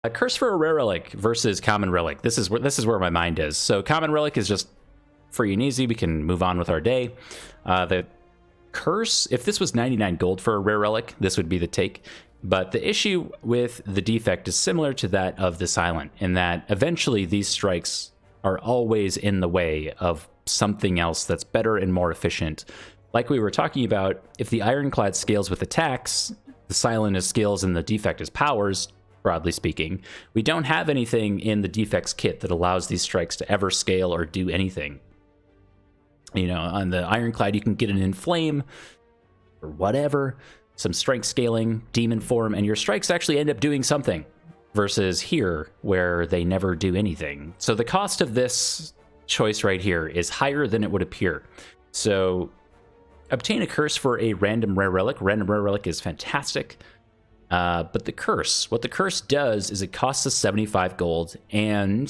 A curse for a rare relic versus common relic. This is where my mind is. So common relic is just free and easy. We can move on with our day. The curse, if this was 99 gold for a rare relic, this would be the take. But the issue with the defect is similar to that of the silent, in that eventually these strikes are always in the way of something else that's better and more efficient. Like we were talking about, if the ironclad scales with attacks, the silent is skills and the defect is powers, broadly speaking. We don't have anything in the defects kit that allows these strikes to ever scale or do anything. You know, on the ironclad, you can get an inflame or whatever, some strength scaling, demon form, and your strikes actually end up doing something, versus here, where they never do anything. So the cost of this choice right here is higher than it would appear. So obtain a curse for a random rare relic. Random rare relic is fantastic. But the curse, what the curse does is it costs us 75 gold and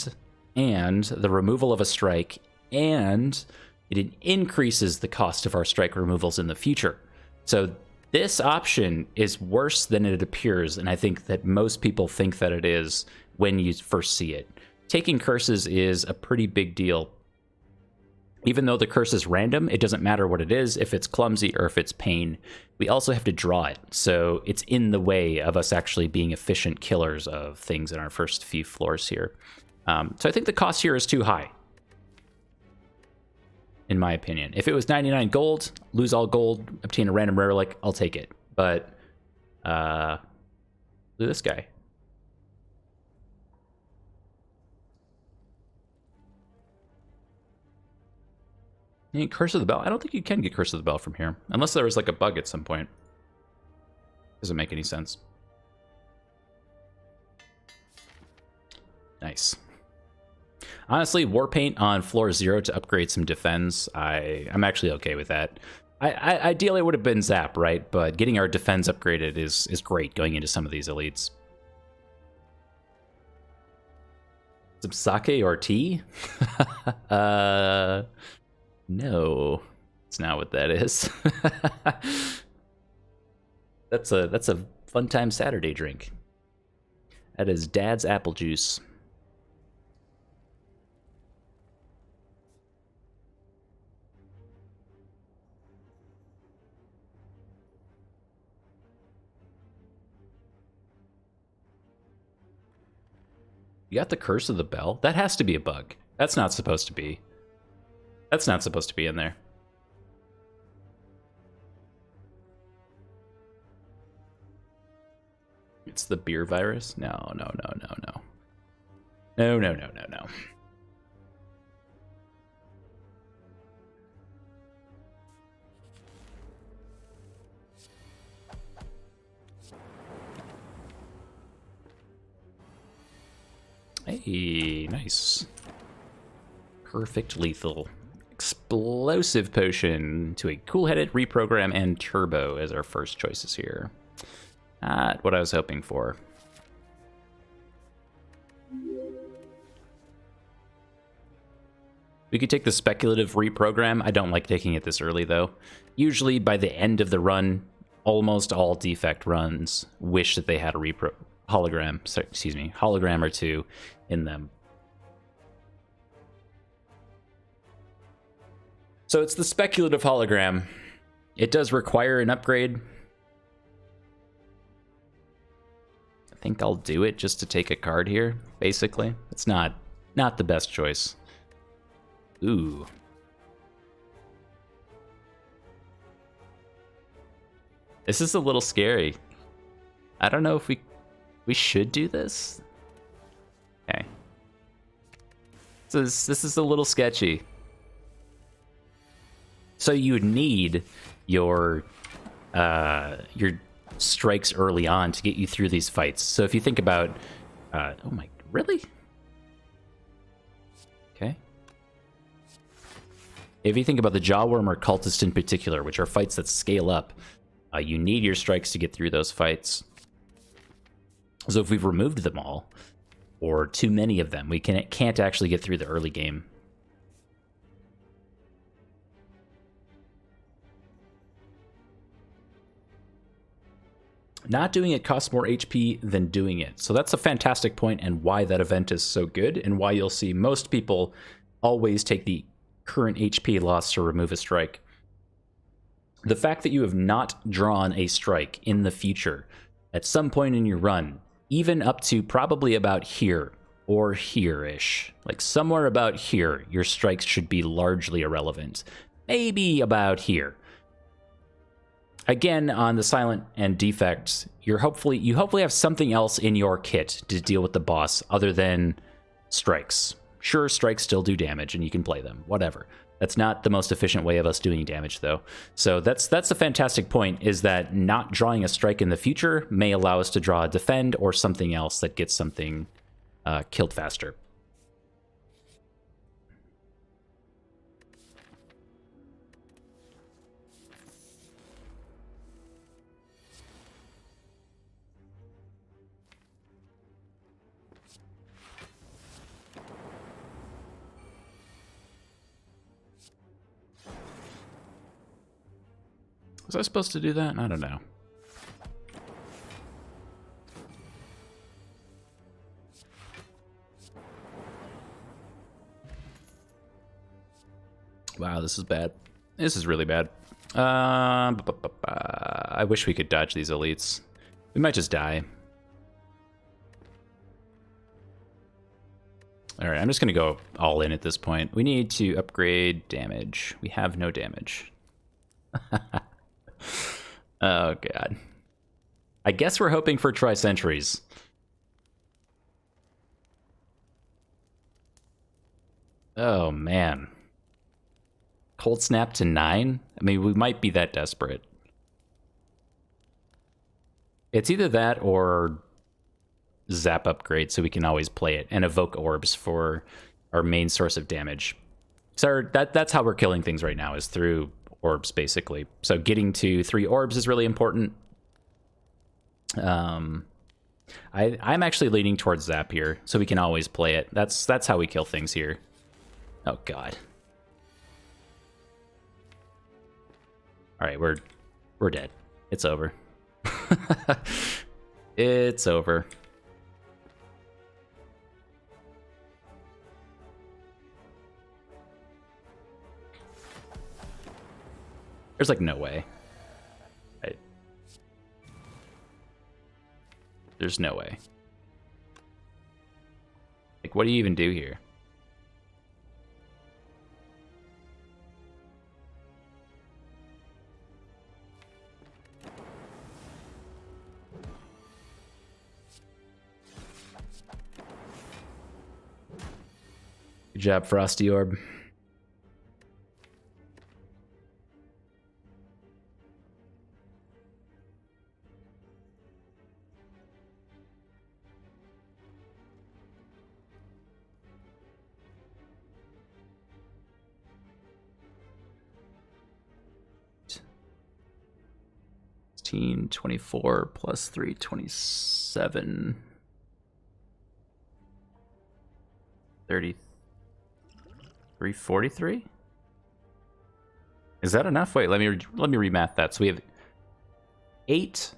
the removal of a strike, and it increases the cost of our strike removals in the future. So this option is worse than it appears, and I think that most people think that it is when you first see it. Taking curses is a pretty big deal. Even though the curse is random, it doesn't matter what it is, if it's clumsy or if it's pain. We also have to draw it, so it's in the way of us actually being efficient killers of things in our first few floors here. So I think the cost here is too high, in my opinion. If it was 99 gold, lose all gold, obtain a random rare relic, I'll take it. But, look at this guy. You need Curse of the Bell? I don't think you can get Curse of the Bell from here. Unless there was like a bug at some point. Doesn't make any sense. Nice. Honestly, Warpaint on floor 0 to upgrade some defense, I'm actually okay with that. Ideally, it would have been Zap, right? But getting our defense upgraded is great going into some of these elites. Some sake or tea? No, it's not what that is. That's a fun time Saturday drink. That is Dad's apple juice. You got the Curse of the Bell? That has to be a bug. That's not supposed to be. That's not supposed to be in there. It's the beer virus? No. No. Hey, nice. Perfect lethal. Explosive potion to a cool-headed, reprogram, and turbo as our first choices here. Not what I was hoping for. We could take the speculative reprogram. I don't like taking it this early, though. Usually, by the end of the run, almost all defect runs wish that they had a hologram or two in them. So it's the speculative hologram. It does require an upgrade. I think I'll do it just to take a card here, basically. It's not the best choice. Ooh. This is a little scary. I don't know if we should do this. Okay. This is a little sketchy. So you would need your strikes early on to get you through these fights. So if you think about, oh my, really? Okay. If you think about the Jawworm or Cultist in particular, which are fights that scale up, you need your strikes to get through those fights. So if we've removed them all, or too many of them, we can't actually get through the early game. Not doing it costs more HP than doing it. So that's a fantastic point, and why that event is so good, and why you'll see most people always take the current HP loss to remove a strike. The fact that you have not drawn a strike in the future at some point in your run, even up to probably about here or here-ish, like somewhere about here, your strikes should be largely irrelevant. Maybe about here. Again, on the Silent and Defect, you hopefully have something else in your kit to deal with the boss other than strikes. Sure, strikes still do damage, and you can play them, whatever. That's not the most efficient way of us doing damage, though. So that's a fantastic point, is that not drawing a strike in the future may allow us to draw a defend or something else that gets something killed faster. Was I supposed to do that? I don't know. Wow, this is bad. This is really bad. I wish we could dodge these elites. We might just die. All right, I'm just going to go all in at this point. We need to upgrade damage. We have no damage. Oh, God. I guess we're hoping for tri-centuries. Oh, man. Cold snap to 9? I mean, we might be that desperate. It's either that or zap upgrade so we can always play it, and evoke orbs for our main source of damage. So that's how we're killing things right now, is through orbs, basically. So getting to 3 orbs is really important. I'm actually leaning towards zap here, so we can always play it. That's how we kill things here. Oh, God. All right, we're dead. It's over. It's over. There's like no way. Right. There's no way. Like, what do you even do here? Good job, Frosty Orb. $16, 24 plus 3, 27. 33, 43? Is that enough? Wait, let me remath that. So we have 8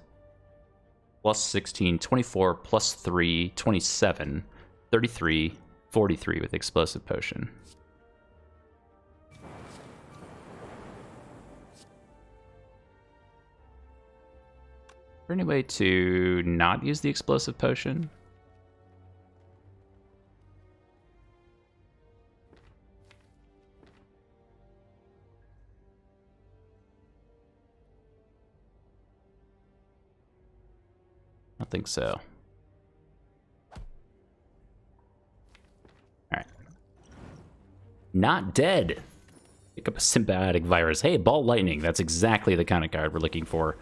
plus 16, 24 plus 3, 27, 33, 43 with explosive potion. Is there any way to not use the explosive potion? I don't think so. Alright. Not dead. Pick up a symbiotic virus. Hey, ball lightning. That's exactly the kind of card we're looking for.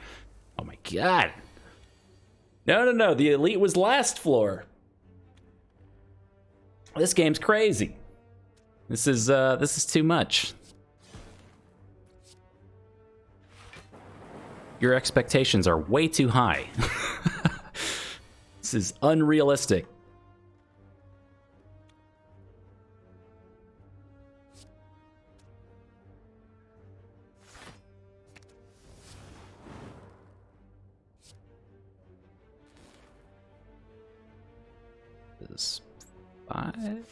Oh my God. No. The elite was last floor. This game's crazy. This is too much. Your expectations are way too high. This is unrealistic. is 5.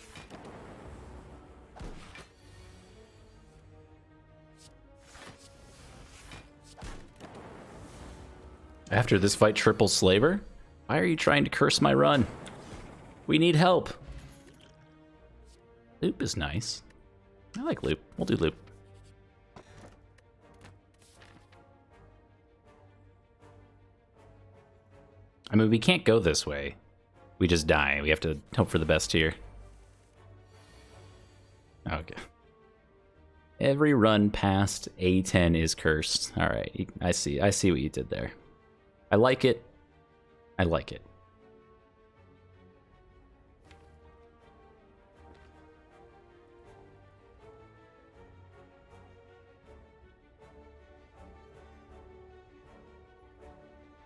After this fight, triple slaver? Why are you trying to curse my run? We need help. Loop is nice. I like loop. We'll do loop. I mean, we can't go this way. We just die. We have to hope for the best here. Okay. Every run past A10 is cursed. All right, I see what you did there. I like it. I like it.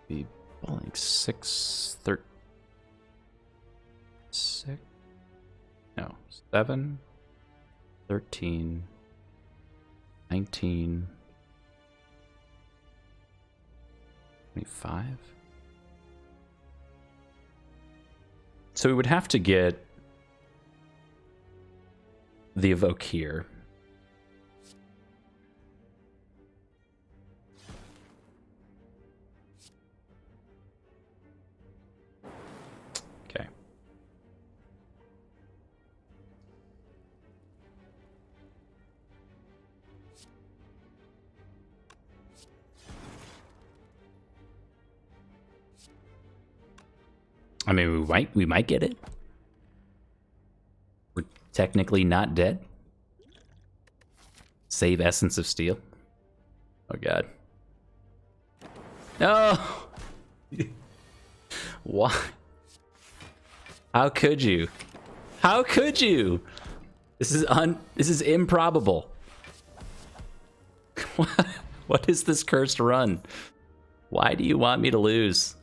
Be balling 6, 13, 6, no, 7, 13, 19, 25. So we would have to get the evoke here. Okay. I mean, we might get it. We're technically not dead. Save Essence of Steel. Oh god. No. Why? How could you? How could you? This is improbable. What is this cursed run? Why do you want me to lose?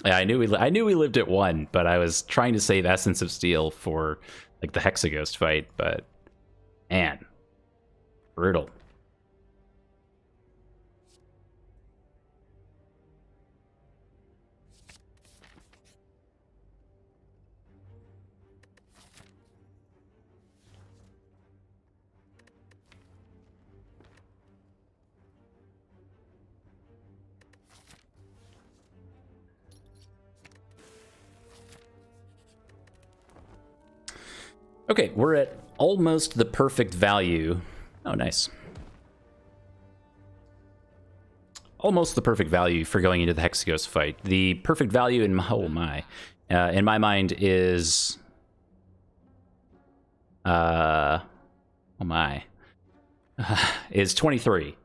Yeah, I knew we lived at 1, but I was trying to save Essence of Steel for like the Hexaghost fight, but man, brutal. Okay, we're at almost the perfect value. Oh, nice. Almost the perfect value for going into the Hexaghost fight. The perfect value in my mind is is 23.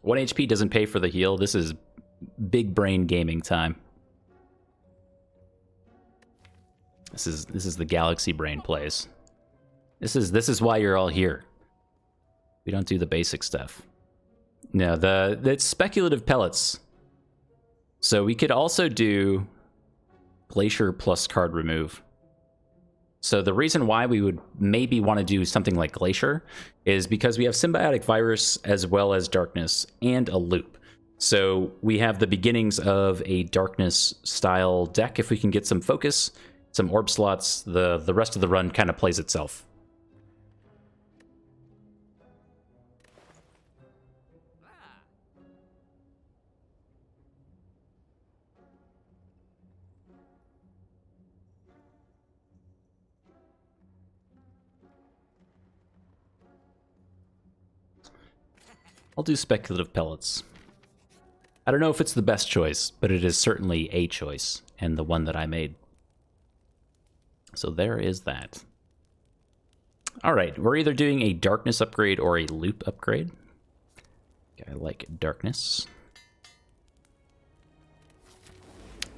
1 HP doesn't pay for the heal. This is big brain gaming time. This is the galaxy brain plays. This is why you're all here. We don't do the basic stuff. No, it's speculative pellets. So we could also do Glacier plus card remove. So the reason why we would maybe want to do something like Glacier is because we have Symbiotic Virus as well as Darkness and a loop. So we have the beginnings of a Darkness style deck. If we can get some focus, some orb slots, the rest of the run kind of plays itself. I'll do speculative pellets. I don't know if it's the best choice, but it is certainly a choice, and the one that I made. So there is that. All right, we're either doing a darkness upgrade or a loop upgrade. Okay, I like darkness.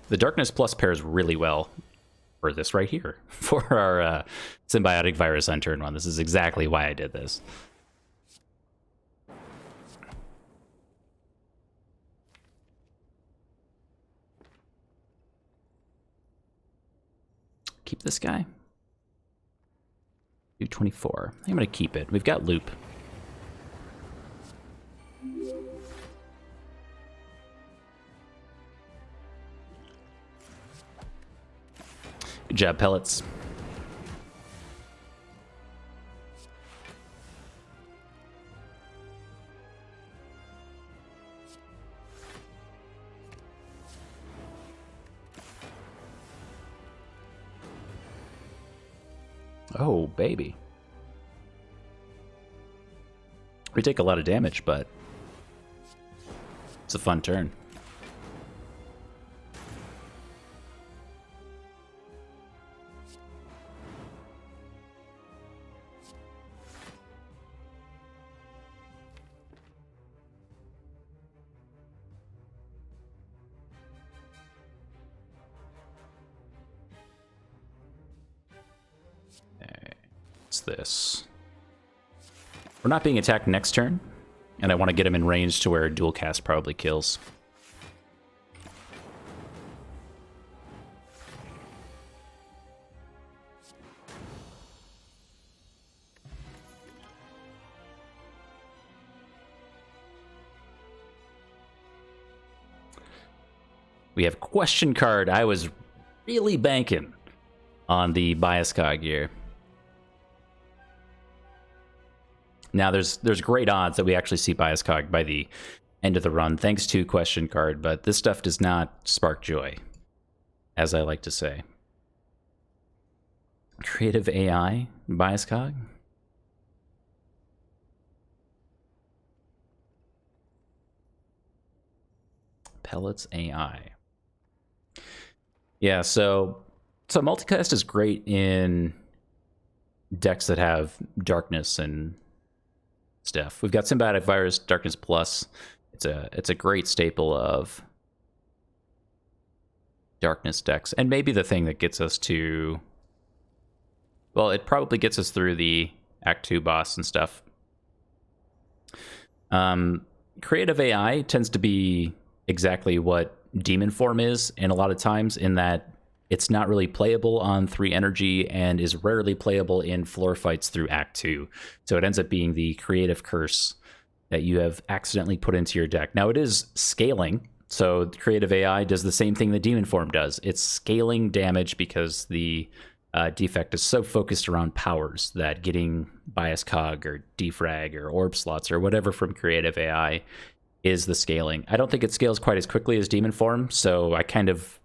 The darkness plus pairs really well for this right here, for our symbiotic virus on turn 1. This is exactly why I did this. Keep this guy. 224. I'm going to keep it. We've got loop. Good job, pellets. Oh, baby. We take a lot of damage, but it's a fun turn. This. We're not being attacked next turn, and I want to get him in range to where dual cast probably kills. We have question card. I was really banking on the bias cog here. Now, there's great odds that we actually see bias cog by the end of the run, thanks to question card, but this stuff does not spark joy, as I like to say. Creative AI, bias cog? Pellets AI. Yeah, so multicast is great in decks that have darkness and stuff. We've got Symbiotic Virus, Darkness Plus. It's a great staple of darkness decks, and maybe the thing that gets us to, well, it probably gets us through the Act 2 boss and stuff. Creative AI tends to be exactly what Demon Form is, and a lot of times in that it's not really playable on 3 energy and is rarely playable in floor fights through Act 2. So it ends up being the creative curse that you have accidentally put into your deck. Now, it is scaling, so creative AI does the same thing that Demon Form does. It's scaling damage because the Defect is so focused around powers that getting bias cog or defrag or orb slots or whatever from creative AI is the scaling. I don't think it scales quite as quickly as Demon Form, so I kind of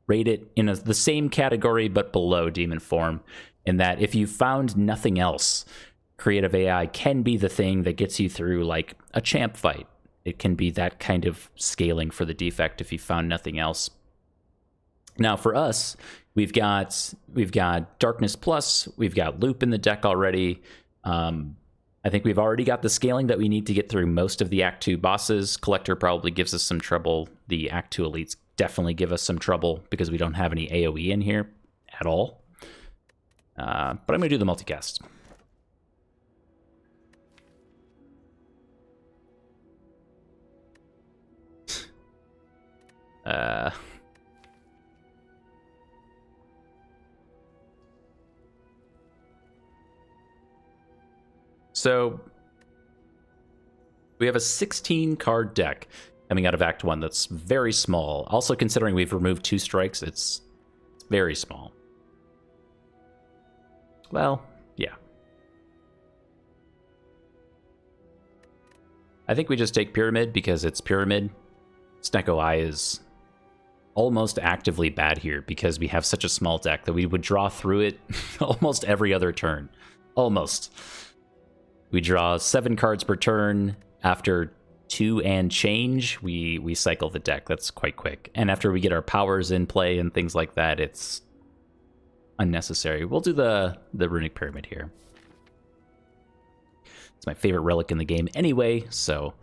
rate it in the same category but below Demon Form, in that if you found nothing else, creative AI can be the thing that gets you through like a champ fight. It can be that kind of scaling for the Defect if you found nothing else. Now for us, we've got Darkness Plus, we've got Loop in the deck already. I think we've already got the scaling that we need to get through most of the Act 2 bosses. Collector probably gives us some trouble. The Act 2 elites definitely give us some trouble because we don't have any AoE in here at all. But I'm going to do the multicast. So we have a 16 card deck coming out of Act 1 that's very small. Also, considering we've removed 2 strikes, it's very small. Well, yeah. I think we just take Pyramid because it's Pyramid. Snecko Eye is almost actively bad here because we have such a small deck that we would draw through it almost every other turn. Almost. We draw 7 cards per turn. After 2 and change, we cycle the deck. That's quite quick. And after we get our powers in play and things like that, it's unnecessary. We'll do the Runic Pyramid here. It's my favorite relic in the game anyway, so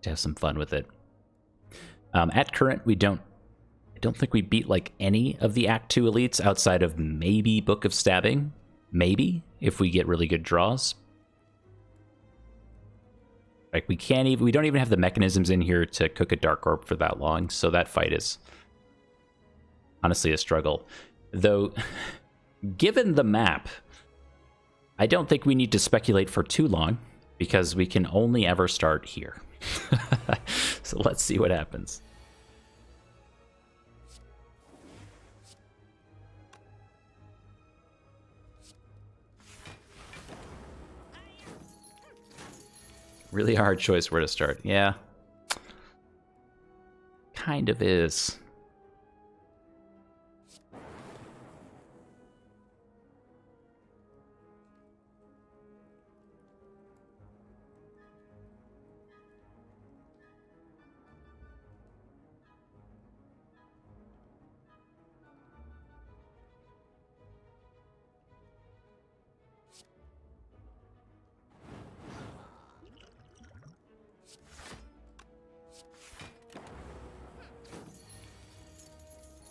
to have some fun with it. At current, I don't think we beat like any of the Act 2 elites outside of maybe Book of Stabbing. Maybe, if we get really good draws. Like we don't even have the mechanisms in here to cook a Dark Orb for that long, so that fight is honestly a struggle. Though, given the map, I don't think we need to speculate for too long, because we can only ever start here. So let's see what happens. Really hard choice where to start. Yeah. Kind of is.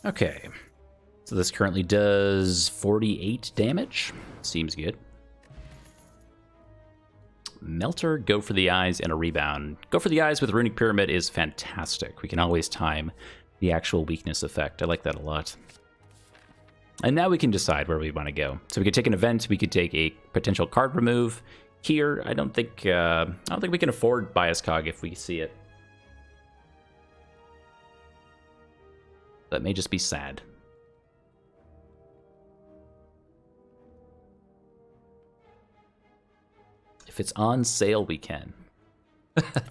Okay, so this currently does 48 damage. Seems good. Melter, Go for the Eyes, and a Rebound. Go for the Eyes with Runic Pyramid is fantastic. We can always time the actual weakness effect. I like that a lot. And now we can decide where we want to go. So we could take an event. We could take a potential card remove. Here, I don't think we can afford Bias Cog if we see it. That may just be sad. If it's on sale, we can.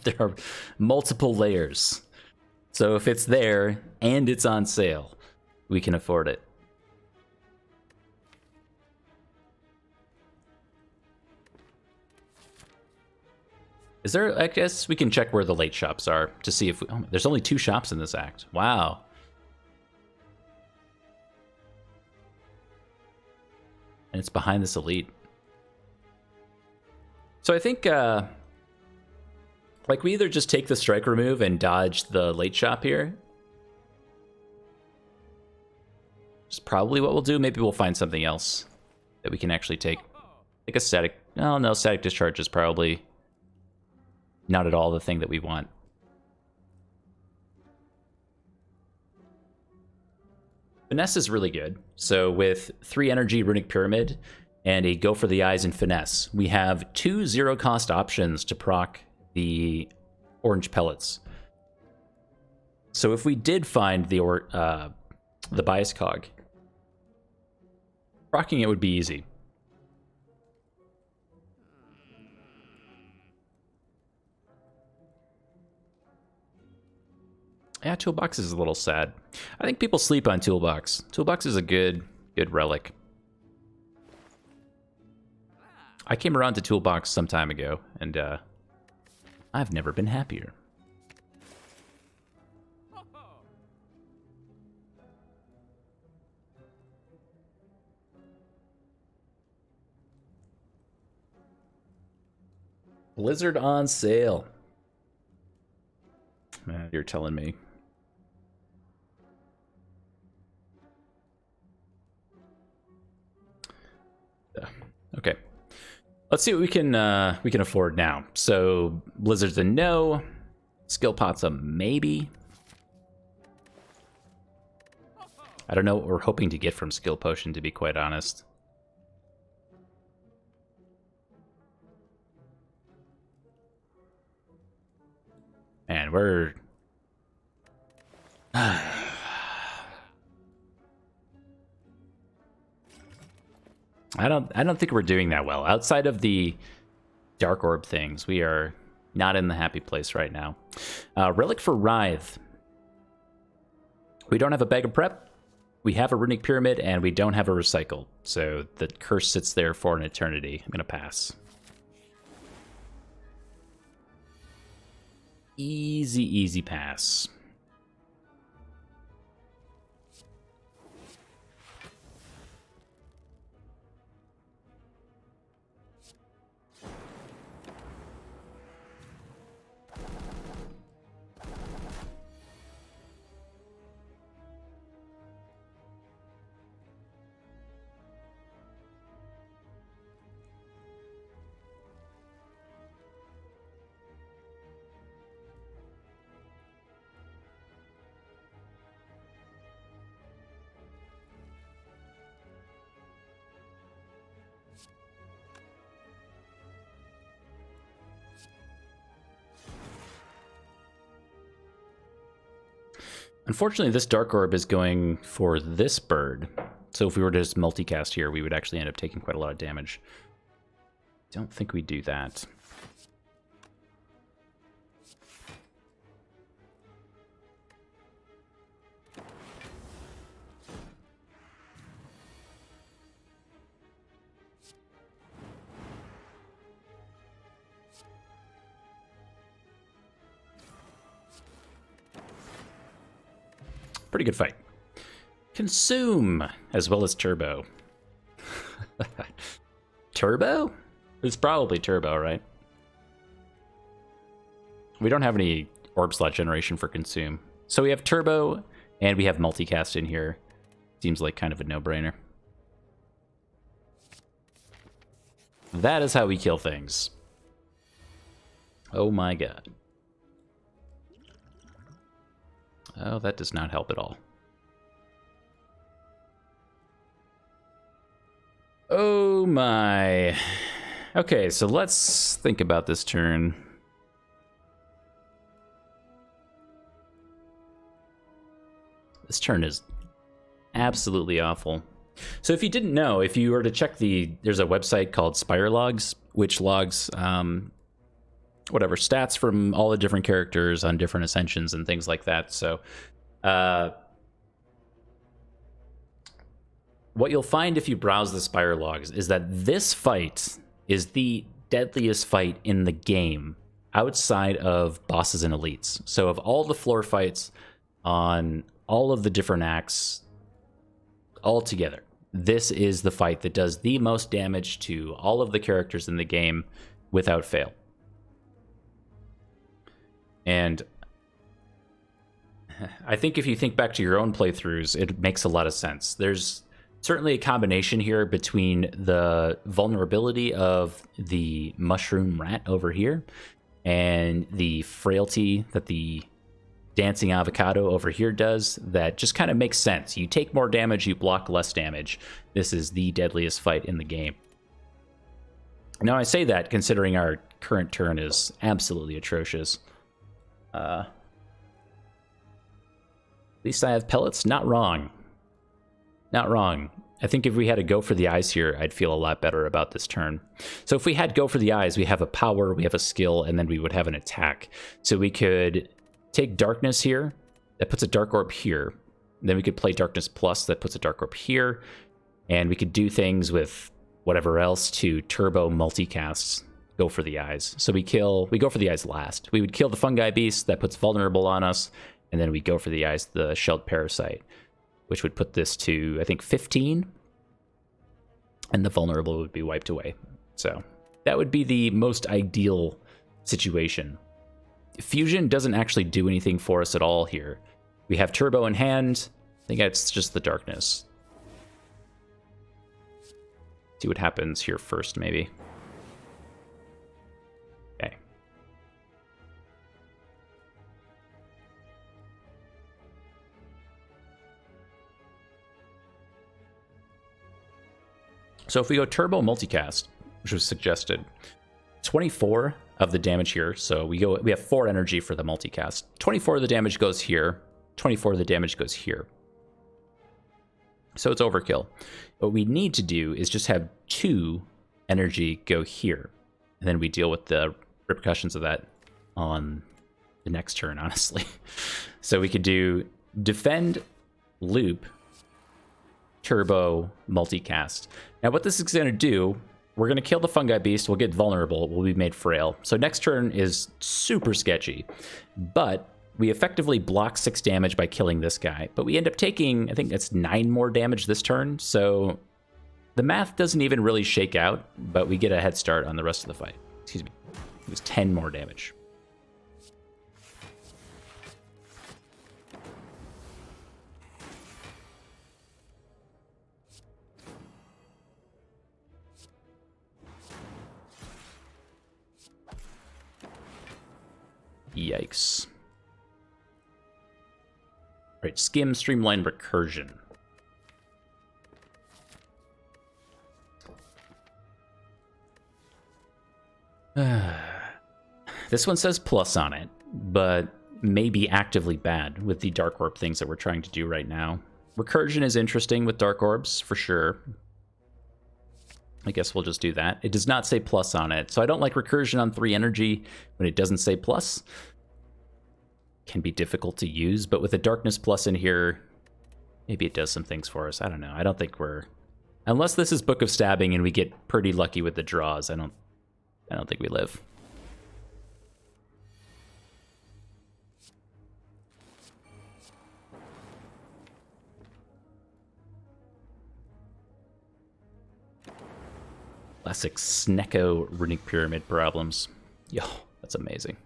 There are multiple layers. So if it's there and it's on sale, we can afford it. Is there, I guess we can check where the late shops are to see if we, oh, there's only 2 shops in this act. Wow. And it's behind this elite. So I think, like, we either just take the strike remove and dodge the late shop here. Which is probably what we'll do. Maybe we'll find something else that we can actually take. Like a static, oh no, static discharge is probably not at all the thing that we want. Finesse is really good. So with 3 energy Runic Pyramid and a Go for the Eyes and Finesse, we have 2 0-cost options to proc the orange pellets. So if we did find the Bias Cog, procking it would be easy. Yeah, Toolbox is a little sad. I think people sleep on Toolbox. Toolbox is a good relic. I came around to Toolbox some time ago, and I've never been happier. Blizzard on sale. Man, you're telling me. Okay, let's see what we can afford now. So Blizzard's a no, Skill Pot's a maybe. I don't know what we're hoping to get from Skill Potion, to be quite honest. And we're I don't think we're doing that well. Outside of the Dark Orb things, we are not in the happy place right now. Relic for Writhe. We don't have a Bag of Prep. We have a Runic Pyramid, and we don't have a Recycle. So the curse sits there for an eternity. I'm going to pass. Easy, easy pass. Unfortunately, this Dark Orb is going for this bird. So if we were to just multicast here, we would actually end up taking quite a lot of damage. Don't think we do that. Pretty good fight. Consume, as well as Turbo. Turbo? It's probably Turbo, right? We don't have any orb slot generation for Consume. So we have Turbo, and we have Multicast in here. Seems like kind of a no-brainer. That is how we kill things. Oh my god. Oh, that does not help at all. Oh my. Okay, so let's think about this turn. This turn is absolutely awful. So if you didn't know, if you were to check there's a website called Spire logs, which logs whatever stats from all the different characters on different ascensions and things like that. So what you'll find if you browse the Spire logs is that this fight is the deadliest fight in the game outside of bosses and elites. So of all the floor fights on all of the different acts all together, this is the fight that does the most damage to all of the characters in the game without fail. And I think if you think back to your own playthroughs, it makes a lot of sense. There's certainly a combination here between the vulnerability of the mushroom rat over here and the frailty that the dancing avocado over here does that just kind of makes sense. You take more damage, you block less damage. This is the deadliest fight in the game. Now I say that considering our current turn is absolutely atrocious. At least I have pellets. Not wrong. Not wrong. I think if we had to go for the eyes here, I'd feel a lot better about this turn. So if we had go for the eyes, we have a power, we have a skill, and then we would have an attack. So we could take darkness here. That puts a dark orb here. Then we could play darkness plus. That puts a dark orb here. And we could do things with whatever else to turbo multicasts. Go for the eyes. So we go for the eyes last. We would kill the fungi beast that puts vulnerable on us, and then we go for the eyes, the shelled parasite, which would put this to, I think, 15, and the vulnerable would be wiped away. So that would be the most ideal situation. Fusion doesn't actually do anything for us at all here. We have turbo in hand. I think it's just the darkness. See what happens here first, maybe. Okay. So if we go turbo multicast, which was suggested, 24 of the damage here. So we have 4 energy for the multicast. 24 of the damage goes here. 24 of the damage goes here. So it's overkill. What we need to do is just have 2 energy go here. And then we deal with the repercussions of that on the next turn, honestly. So we could do defend, loop, turbo, multicast. Now what this is going to do, we're going to kill the fungi beast, we'll get vulnerable, we'll be made frail. So next turn is super sketchy. But we effectively block 6 damage by killing this guy. But we end up taking, I think that's 9 more damage this turn. So the math doesn't even really shake out, but we get a head start on the rest of the fight. Excuse me. It was 10 more damage. Yikes. All right, skim, streamline, recursion. This one says plus on it, but may be actively bad with the Dark Orb things that we're trying to do right now. Recursion is interesting with Dark Orbs, for sure. I guess we'll just do that. It does not say plus on it, so I don't like Recursion on 3 energy when it doesn't say plus. Can be difficult to use, but with a Darkness plus in here, maybe it does some things for us. I don't know. I don't think we're... Unless this is Book of Stabbing and we get pretty lucky with the draws, I don't think we live. Classic Snecko Runic Pyramid problems. Yo, that's amazing.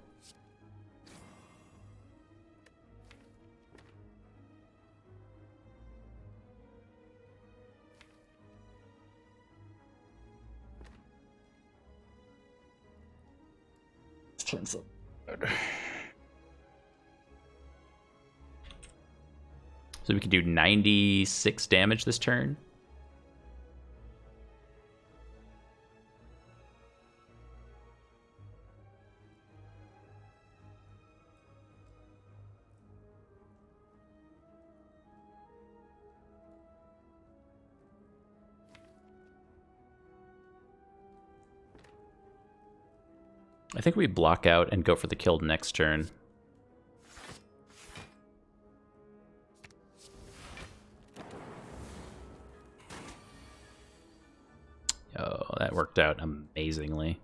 So we can do 96 damage this turn. I think we block out and go for the kill next turn. Oh, that worked out amazingly.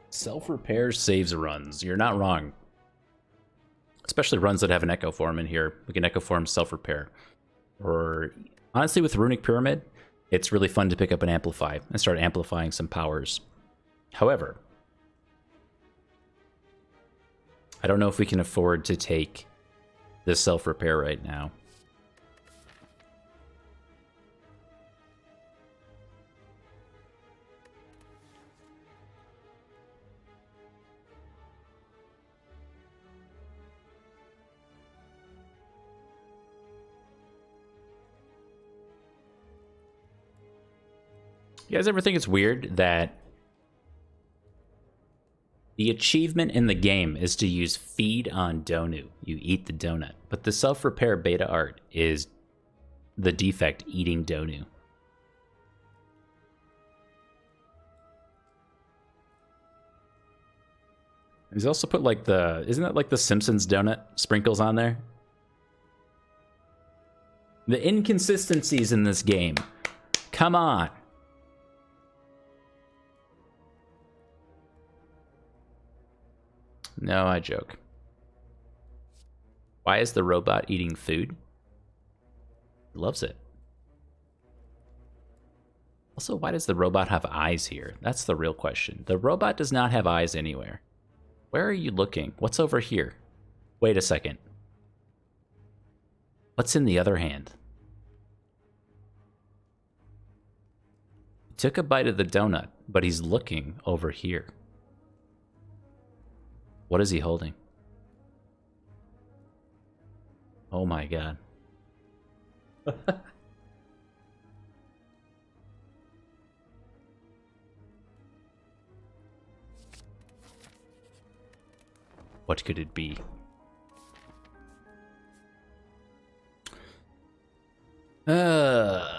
Self-repair saves runs. You're not wrong. Especially runs that have an Echo Form in here. We can Echo Form self-repair. Or, honestly, with Runic Pyramid, it's really fun to pick up an Amplify and start amplifying some powers. However, I don't know if we can afford to take this self-repair right now. You guys ever think it's weird that the achievement in the game is to use feed on Donu? You eat the donut. But the self-repair beta art is the Defect eating Donu. He's also put like the... Isn't that like the Simpsons donut sprinkles on there? The inconsistencies in this game. Come on. No, I joke. Why is the robot eating food? He loves it. Also, why does the robot have eyes here? That's the real question. The robot does not have eyes anywhere. Where are you looking? What's over here? Wait a second. What's in the other hand? He took a bite of the donut, but he's looking over here. What is he holding? Oh my god. What could it be? Yeah,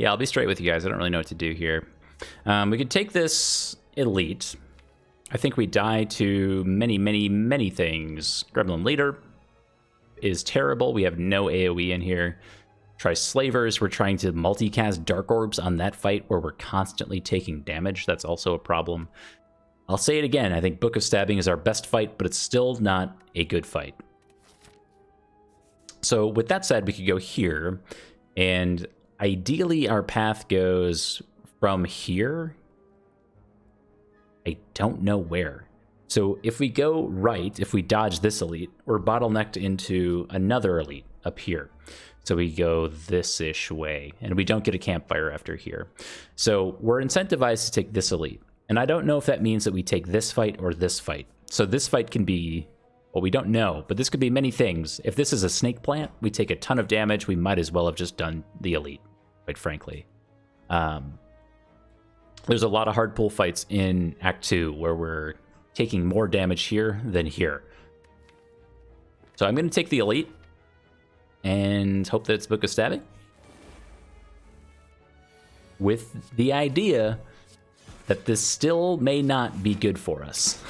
I'll be straight with you guys. I don't really know what to do here. We could take this elite. I think we die to many, many, many things. Gremlin Leader is terrible. We have no AoE in here. try Slavers. We're trying to multicast Dark Orbs on that fight where we're constantly taking damage. That's also a problem. I'll say it again. I think Book of Stabbing is our best fight, but it's still not a good fight. So with that said, we could go here, and ideally our path goes from here. I don't know where. So if we go right, if we dodge this elite, we're bottlenecked into another elite up here. So we go this-ish way, and we don't get a campfire after here. So we're incentivized to take this elite. And I don't know if that means that we take this fight or this fight. So this fight can be, well, we don't know, but this could be many things. If this is a snake plant, we take a ton of damage. We might as well have just done the elite, quite frankly. There's a lot of hard pull fights in Act 2 where we're taking more damage here than here. So I'm going to take the elite and hope that it's Book of Stabbing, with the idea that this still may not be good for us.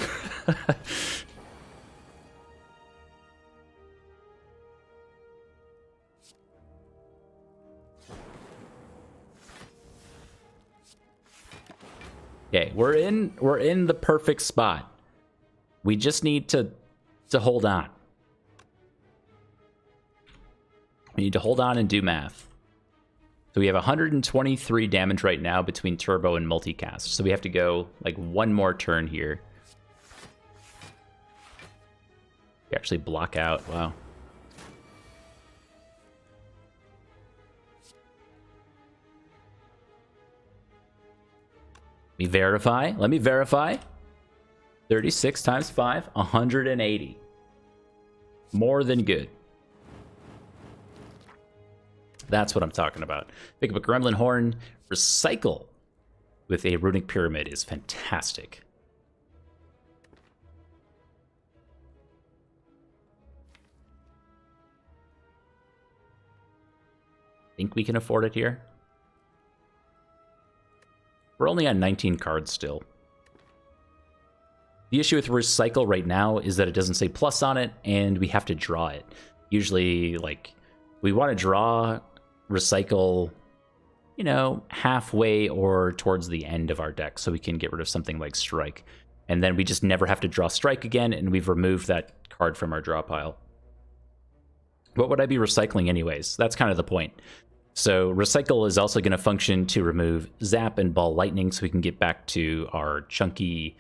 Okay, we're in the perfect spot. We just need to hold on. We need to hold on and do math. So we have 123 damage right now between turbo and multicast. So we have to go like one more turn here. We actually block out. Wow. Let me verify. 36 times 5, 180. More than good. That's what I'm talking about. Pick up a Gremlin Horn. Recycle with a Runic Pyramid is fantastic. Think we can afford it here? We're only on 19 cards still. The issue with Recycle right now is that it doesn't say plus on it, and we have to draw it. Usually, like, we want to draw Recycle, you know, halfway or towards the end of our deck so we can get rid of something like Strike. And then we just never have to draw Strike again, and we've removed that card from our draw pile. What would I be recycling anyways? That's kind of the point. So Recycle is also going to function to remove Zap and Ball Lightning so we can get back to our chunky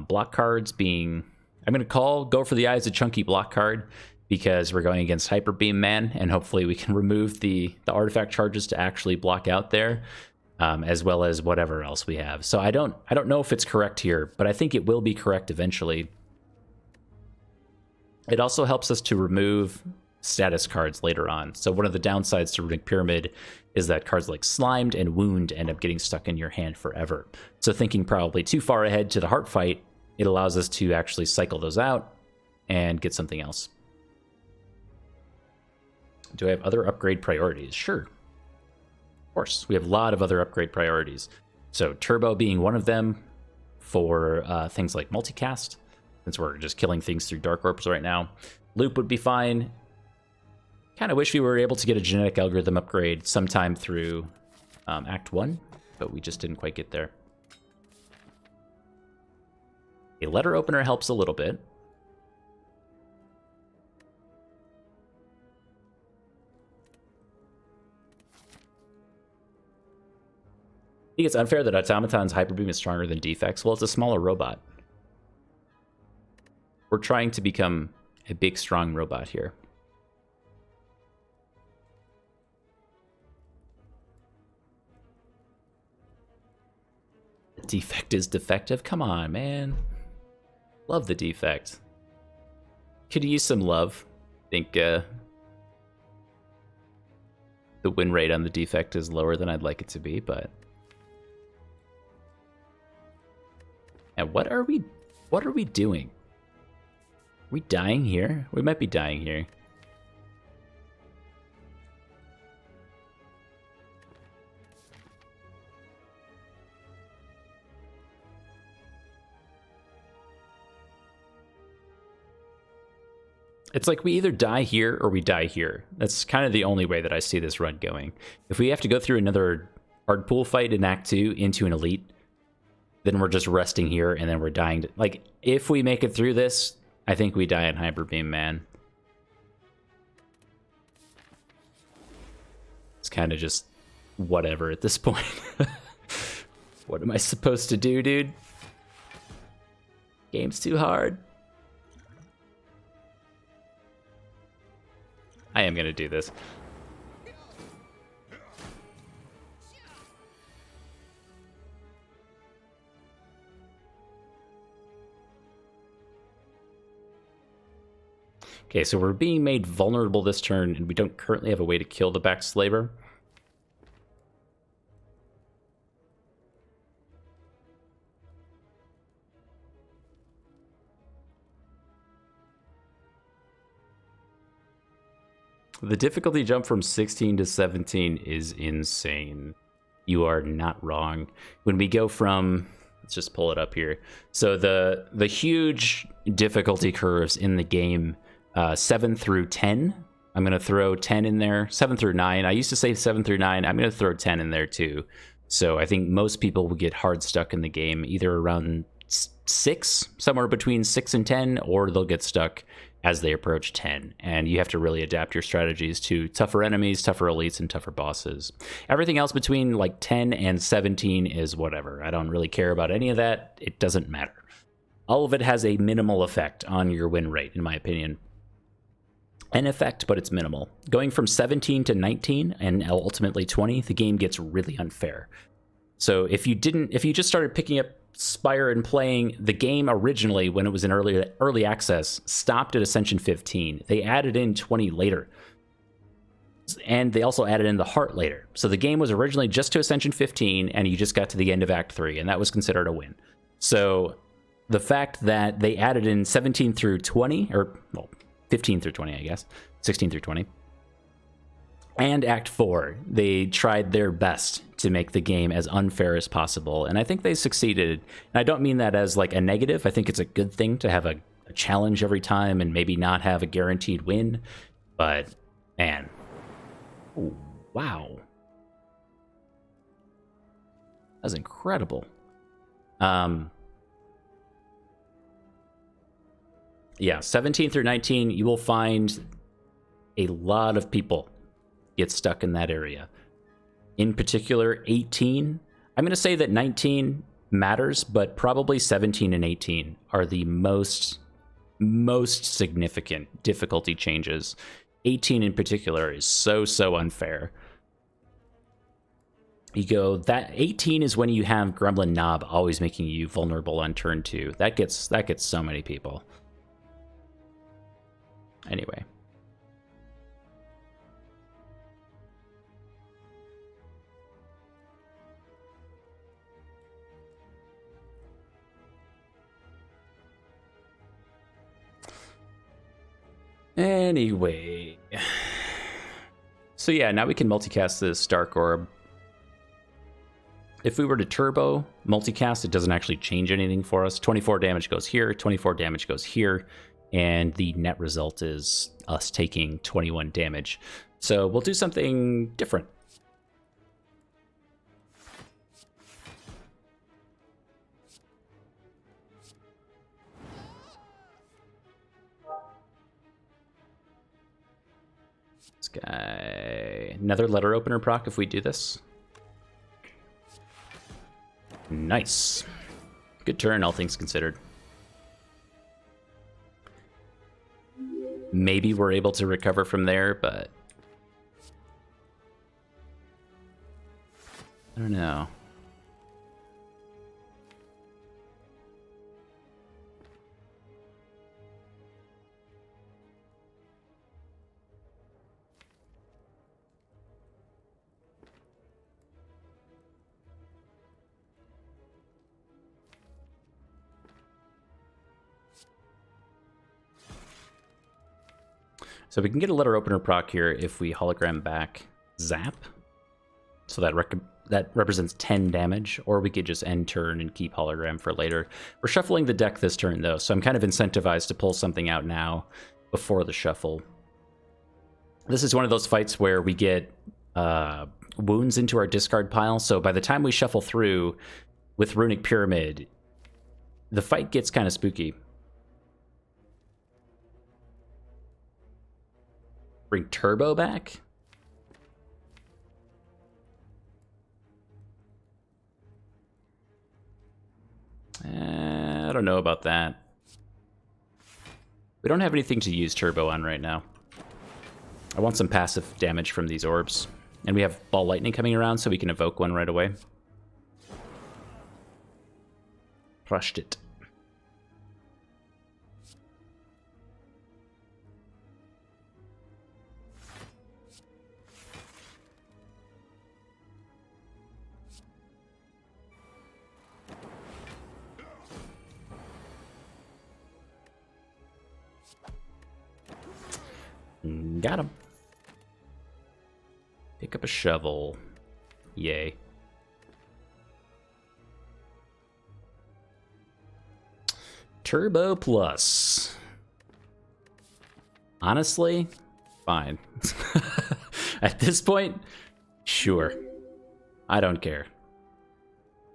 block cards being... I'm going to go for the eye as a chunky block card, because we're going against Hyper Beam Man, and hopefully we can remove the artifact charges to actually block out there, as well as whatever else we have. So I don't know if it's correct here, but I think it will be correct eventually. It also helps us to remove status cards later on. So one of the downsides to Runic Pyramid is that cards like Slimed and Wound end up getting stuck in your hand forever. So thinking probably too far ahead to the heart fight, it allows us to actually cycle those out and get something else. Do I have other upgrade priorities? Sure. Of course, we have a lot of other upgrade priorities. So Turbo being one of them for things like multicast, since we're just killing things through Dark Orbs right now. Loop would be fine. Kind of wish we were able to get a genetic algorithm upgrade sometime through Act 1, but we just didn't quite get there. A letter opener helps a little bit. I think it's unfair that Automaton's Hyper Beam is stronger than Defect's. Well, it's a smaller robot. We're trying to become a big, strong robot here. The Defect is defective? Come on, man. Love the Defect. Could use some love. I think the win rate on the Defect is lower than I'd like it to be, but... And what are we doing? Are we dying here? We might be dying here. It's like we either die here or we die here. That's kind of the only way that I see this run going. If we have to go through another hard pool fight in Act 2 into an elite, then we're just resting here and then we're dying. Like, if we make it through this, I think we die in Hyper Beam, man. It's kind of just whatever at this point. What am I supposed to do, dude? Game's too hard. I am gonna do this. Okay, so we're being made vulnerable this turn, and we don't currently have a way to kill the Backslaver. The difficulty jump from 16 to 17 is insane. You are not wrong. When we go from, let's just pull it up here. So the huge difficulty curves in the game, 7 through 10. I'm going to throw 10 in there. 7 through 9. I used to say 7 through 9. I'm going to throw 10 in there too. So I think most people will get hard stuck in the game, either around 6, somewhere between 6 and 10, or they'll get stuck as they approach 10. And you have to really adapt your strategies to tougher enemies, tougher elites, and tougher bosses. Everything else between like 10 and 17 is whatever. I don't really care about any of that. It doesn't matter. All of it has a minimal effect on your win rate, in my opinion. An effect, but it's minimal. Going from 17 to 19 and ultimately 20, the game gets really unfair. So if you just started picking up Spire and playing, the game originally, when it was in early access, stopped at Ascension 15. They added in 20 later. And they also added in the heart later. So the game was originally just to Ascension 15, and you just got to the end of Act 3, and that was considered a win. So the fact that they added in 17 through 20, or well, 15 through 20, I guess, 16 through 20, and Act 4, they tried their best to make the game as unfair as possible, and I think they succeeded. And I don't mean that as like a negative. I think it's a good thing to have a challenge every time and maybe not have a guaranteed win, but man, ooh, wow, that's incredible. Yeah, 17 through 19, you will find a lot of people get stuck in that area. In particular, 18. I'm going to say that 19 matters, but probably 17 and 18 are the most significant difficulty changes. 18 in particular is so unfair. You go, that 18 is when you have Gremlin Knob always making you vulnerable on turn 2. That gets so many people. Anyway. So yeah, now we can multicast this Dark Orb. If we were to turbo multicast, it doesn't actually change anything for us. 24 damage goes here, 24 damage goes here, and the net result is us taking 21 damage. So we'll do something different. This guy, another letter opener proc if we do this. Nice. Good turn, all things considered. Maybe we're able to recover from there, but I don't know. So we can get a letter opener proc here if we hologram back Zap. So that represents 10 damage, or we could just end turn and keep hologram for later. We're shuffling the deck this turn though, so I'm kind of incentivized to pull something out now. before the shuffle. This is one of those fights where we get wounds into our discard pile, so by the time we shuffle through with Runic Pyramid, the fight gets kind of spooky. Bring Turbo back? I don't know about that. We don't have anything to use Turbo on right now. I want some passive damage from these orbs. And we have Ball Lightning coming around, so we can evoke one right away. Crushed it. Got him. Pick up a shovel. Yay. Turbo Plus. Honestly, fine. At this point, sure. I don't care.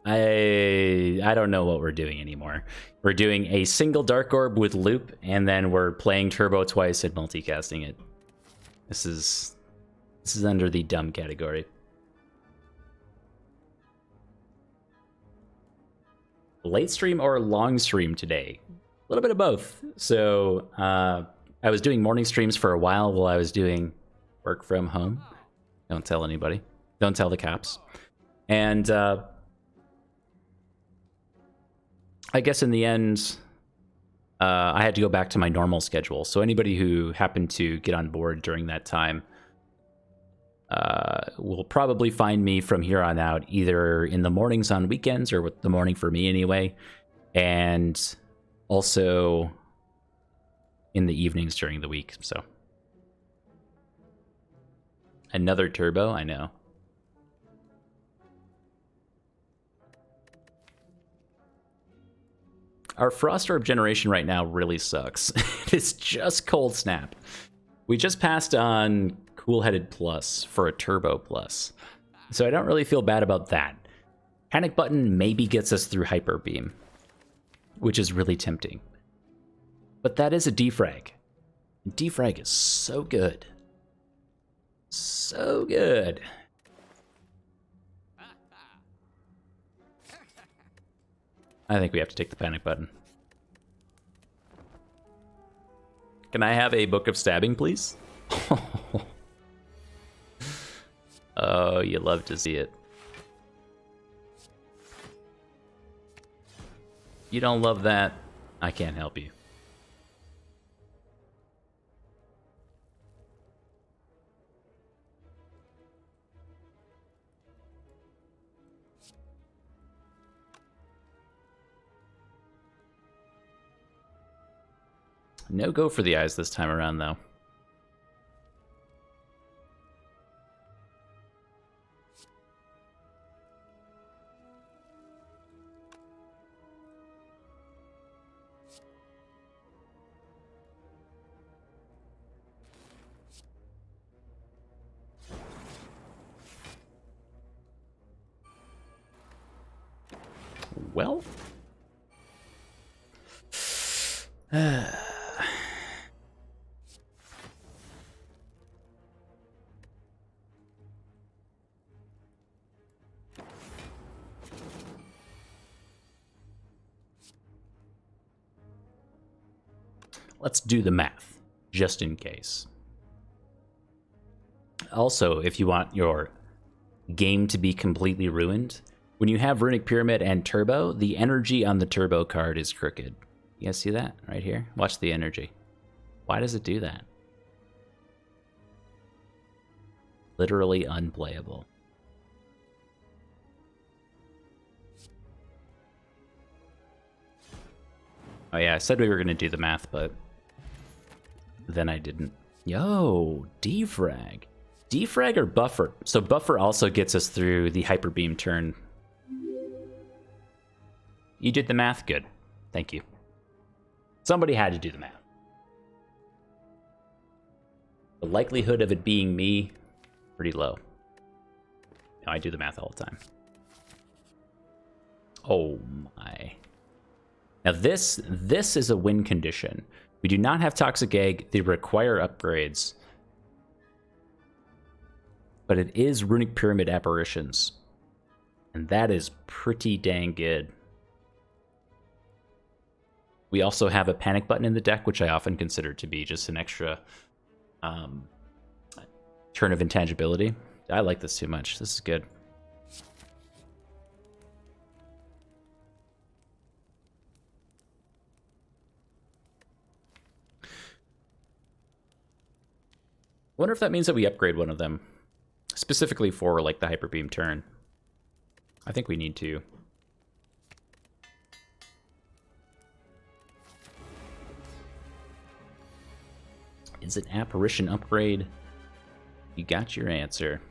I don't know what we're doing anymore. We're doing a single Dark Orb with Loop, and then we're playing Turbo twice and multicasting it. This is under the dumb category. Late stream or long stream today? A little bit of both. So I was doing morning streams for a while I was doing work from home. Don't tell anybody. Don't tell the cops. And I guess in the end, I had to go back to my normal schedule. So anybody who happened to get on board during that time will probably find me from here on out either in the mornings on weekends, or with the morning for me anyway, and also in the evenings during the week. So another Turbo, I know. Our Frost Orb generation right now really sucks. It's just Cold Snap. We just passed on Cool-Headed Plus for a Turbo Plus, so I don't really feel bad about that. Panic Button maybe gets us through Hyper Beam, which is really tempting. But that is a defrag. Defrag is so good. So good. I think we have to take the Panic Button. Can I have a Book of Stabbing, please? Oh, you love to see it. You don't love that? I can't help you. No go for the eyes this time around, though. Well. Let's do the math, just in case. Also, if you want your game to be completely ruined, when you have Runic Pyramid and Turbo, the energy on the Turbo card is crooked. You guys see that right here? Watch the energy. Why does it do that? Literally unplayable. Oh yeah, I said we were going to do the math, but then I didn't. Yo, defrag. Defrag or buffer? So buffer also gets us through the Hyper Beam turn. You did the math? Good. Thank you. Somebody had to do the math. The likelihood of it being me, pretty low. Now, I do the math all the time. Oh my. Now this is a win condition. We do not have Toxic Egg. They require upgrades. But it is Runic Pyramid Apparitions. And that is pretty dang good. We also have a panic button in the deck, which I often consider to be just an extra turn of intangibility. I like this too much. This is good. Wonder if that means that we upgrade one of them, specifically for like the Hyper Beam turn. I think we need to. Is it Apparition upgrade? You got your answer.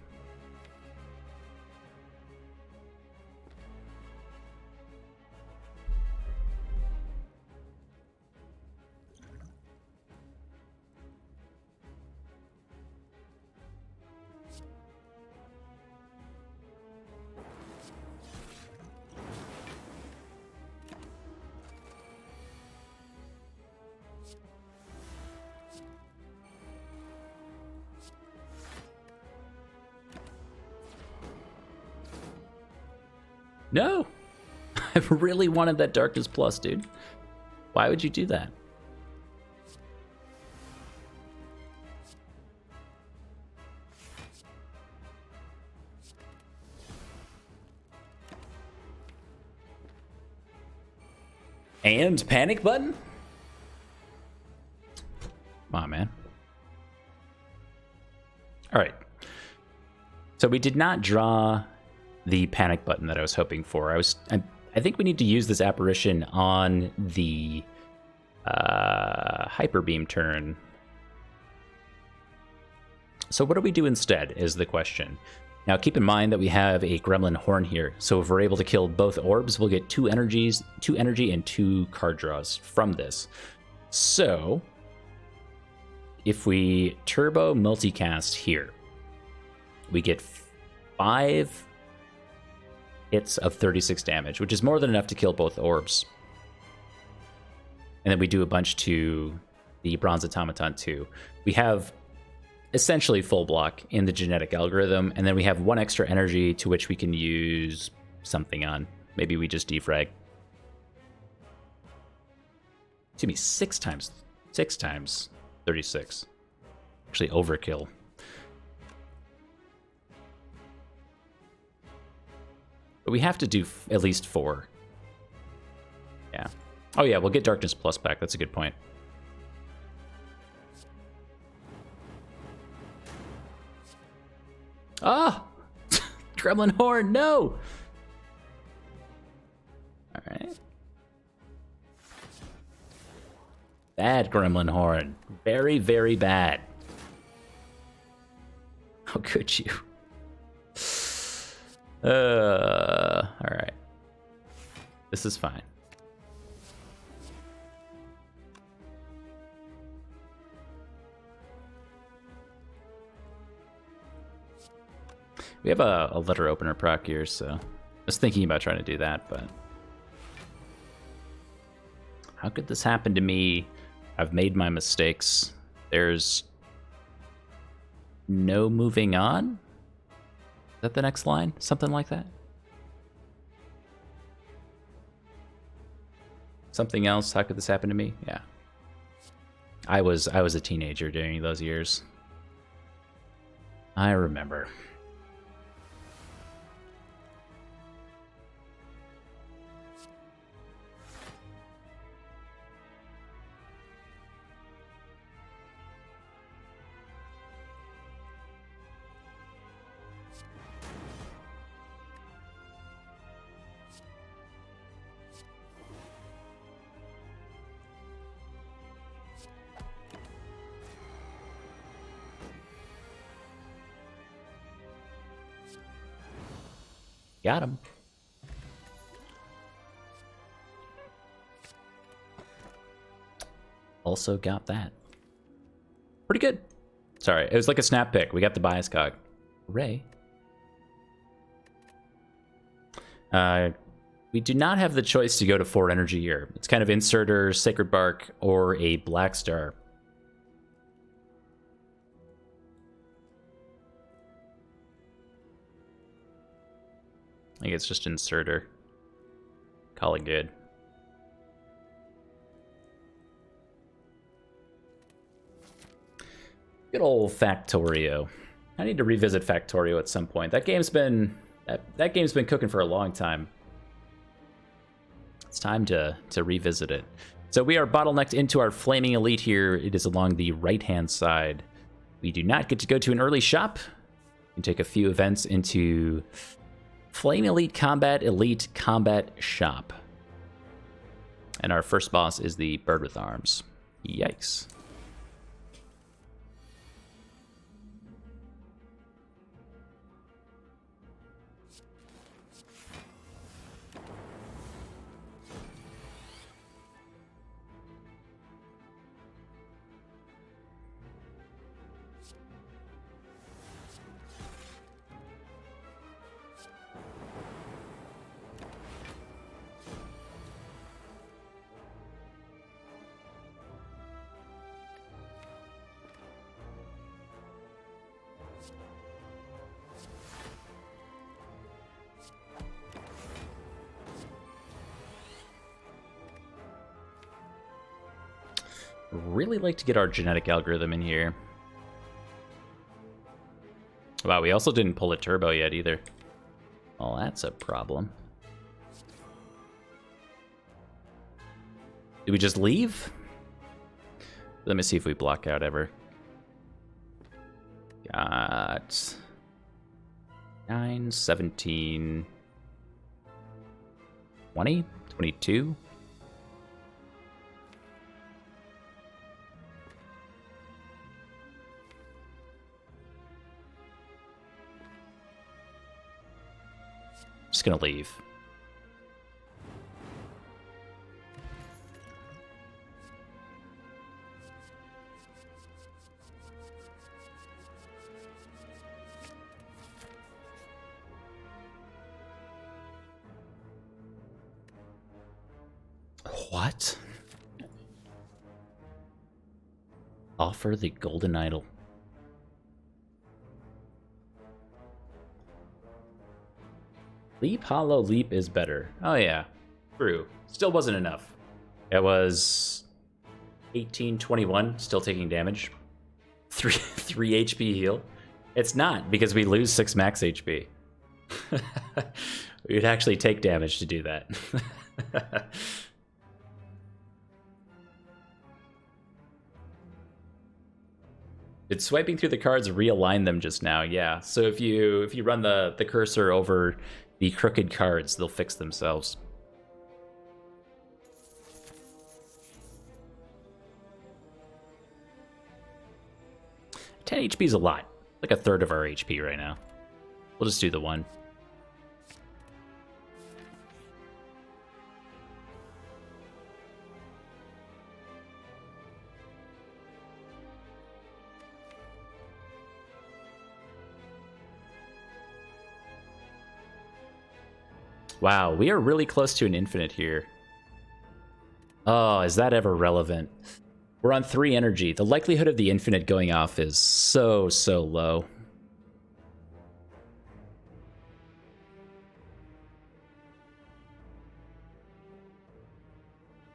No! I really wanted that Darkness Plus, dude. Why would you do that? And panic button? Come on, man. All right. So we did not draw the panic button that I was hoping for. I think we need to use this apparition on the Hyper Beam turn. So what do we do instead is the question. Now keep in mind that we have a Gremlin Horn here, so if we're able to kill both orbs, we'll get 2 energy and 2 card draws from this. So if we turbo multicast here, we get 5 hits of 36 damage, which is more than enough to kill both orbs. And then we do a bunch to the Bronze Automaton too. We have essentially full block in the genetic algorithm, and then we have 1 extra energy to which we can use something on. Maybe we just defrag. Excuse me, 6 times 36. Actually overkill. But we have to do at least 4. Yeah. Oh yeah, we'll get Darkness Plus back. That's a good point. Ah! Gremlin Horn, no! Alright. Bad Gremlin Horn. Very, very bad. How could you? Alright. This is fine. We have a letter opener proc here, so I was thinking about trying to do that, but how could this happen to me? I've made my mistakes. There's no moving on? Is that the next line? Something like that? Something else? How could this happen to me? Yeah. I was a teenager during those years. I remember. Got him. Also got that. Pretty good. Sorry, it was like a snap pick. We got the bias cog. Ray. We do not have the choice to go to 4 energy here. It's kind of Inserter, Sacred Bark, or a Black Star. I think it's just Inserter. Call it good. Good old Factorio. I need to revisit Factorio at some point. That game's been cooking for a long time. It's time to revisit it. So we are bottlenecked into our Flaming Elite here. It is along the right-hand side. We do not get to go to an early shop. We can take a few events into Flame Elite Combat Shop. And our first boss is the Bird with Arms. Yikes. Really like to get our genetic algorithm in here. Wow, we also didn't pull a turbo yet either. Well, that's a problem. Do we just leave? Let me see if we block out ever. Got 9, 17, 20, 22. Just gonna leave. What? Offer the golden idol. Leap, hollow, leap is better. Oh yeah, true. Still wasn't enough. It was 1821, still taking damage. 3 HP heal. It's not, because we lose 6 max HP. We would actually take damage to do that. Did swiping through the cards realign them just now? Yeah. So if you run the cursor over the crooked cards, they'll fix themselves. $10 HP is a lot. Like a third of our HP right now. We'll just do the 1. Wow, we are really close to an infinite here. Oh, is that ever relevant? We're on 3 energy. The likelihood of the infinite going off is so low.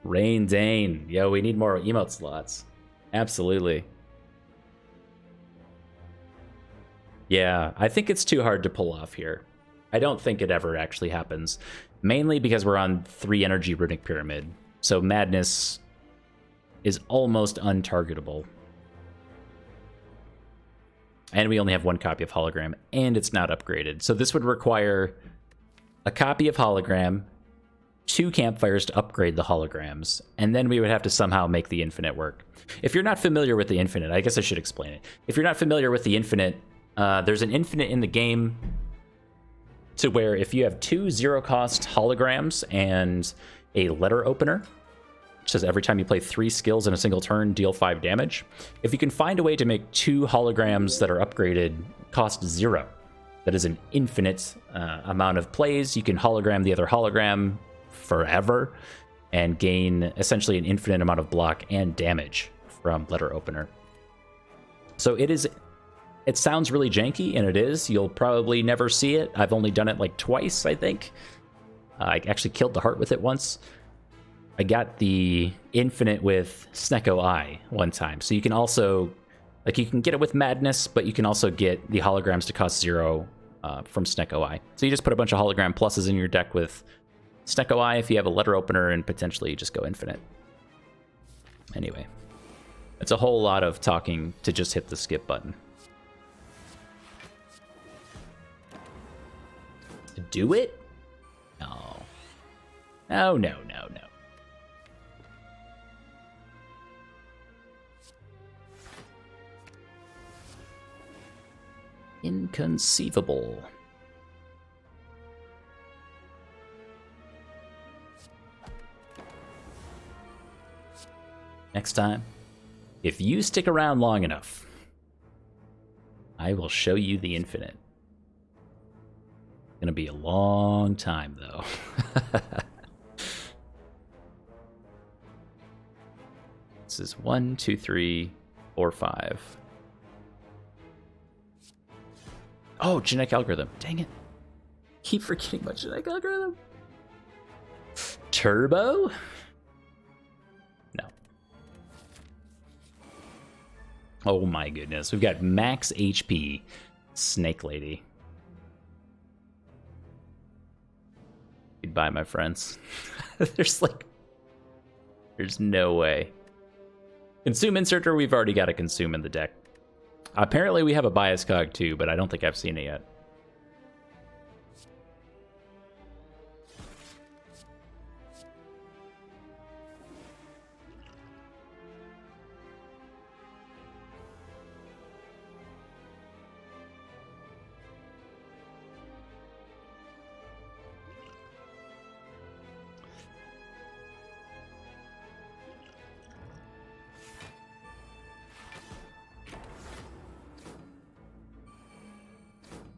FirstDane. Yo, we need more emote slots. Absolutely. Yeah, I think it's too hard to pull off here. I don't think it ever actually happens. Mainly because we're on 3 energy runic pyramid. So madness is almost untargetable. And we only have 1 copy of hologram, and it's not upgraded. So this would require a copy of hologram, 2 campfires to upgrade the holograms, and then we would have to somehow make the infinite work. If you're not familiar with the infinite, I guess I should explain it. If you're not familiar with the infinite, there's an infinite in the game to where if you have 2 0-cost holograms and a letter opener, It says every time you play 3 skills in a single turn, deal 5 damage. If you can find a way to make 2 holograms that are upgraded cost 0, that is an infinite amount of plays. You can hologram the other hologram forever and gain essentially an infinite amount of block and damage from Letter Opener. So it sounds really janky, and it is. You'll probably never see it. I've only done it like twice, I think. I actually killed the heart with it once. I got the infinite with Snecko Eye one time. So you can also, like, you can get it with Madness, but you can also get the holograms to cost 0 from Snecko Eye. So you just put a bunch of hologram pluses in your deck with Snecko Eye if you have a Letter Opener, and potentially you just go infinite. Anyway, it's a whole lot of talking to just hit the skip button. Do it? No. No, no, no, no. Inconceivable. Next time, if you stick around long enough, I will show you the infinite. Gonna be a long time, though. This is 1, 2, 3, 4, 5. Oh, genetic algorithm. Dang it. Keep forgetting about genetic algorithm. Turbo? No. Oh my goodness. We've got max HP Snake Lady. Goodbye, my friends. There's no way. Consume inserter, we've already got a consume in the deck. Apparently we have a bias cog too, but I don't think I've seen it yet.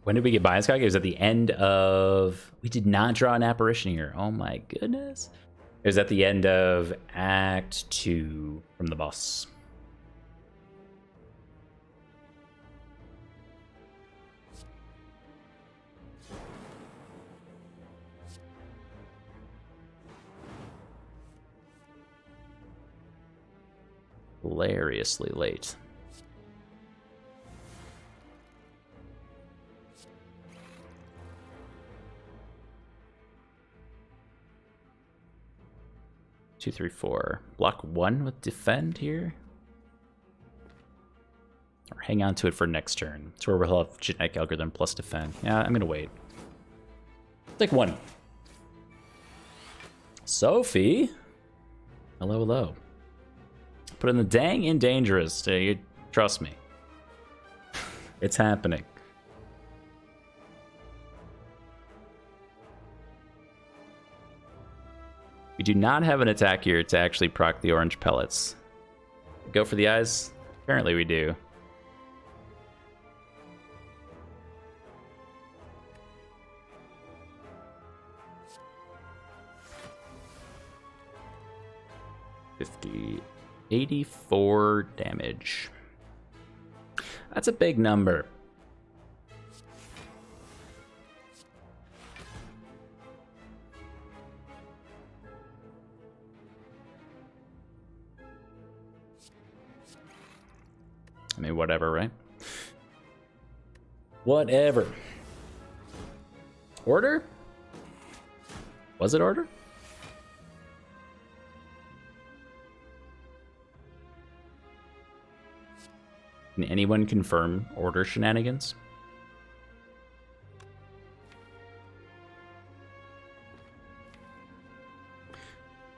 When did we get bias cog? It was at the end of... We did not draw an apparition here. Oh my goodness. It was at the end of Act 2 from the boss. Hilariously late. Two, three, four. Block 1 with defend here. Or hang on to it for next turn. It's where we'll have genetic algorithm plus defend. Yeah, I'm gonna wait. Take 1. Sophie? Hello, hello. Put in the dang in dangerous. You trust me. It's happening. We do not have an attack here to actually proc the orange pellets. Go for the eyes? Apparently we do. $50, 84 damage. That's a big number. I mean, whatever, right? Whatever. Order? Was it order? Can anyone confirm order shenanigans?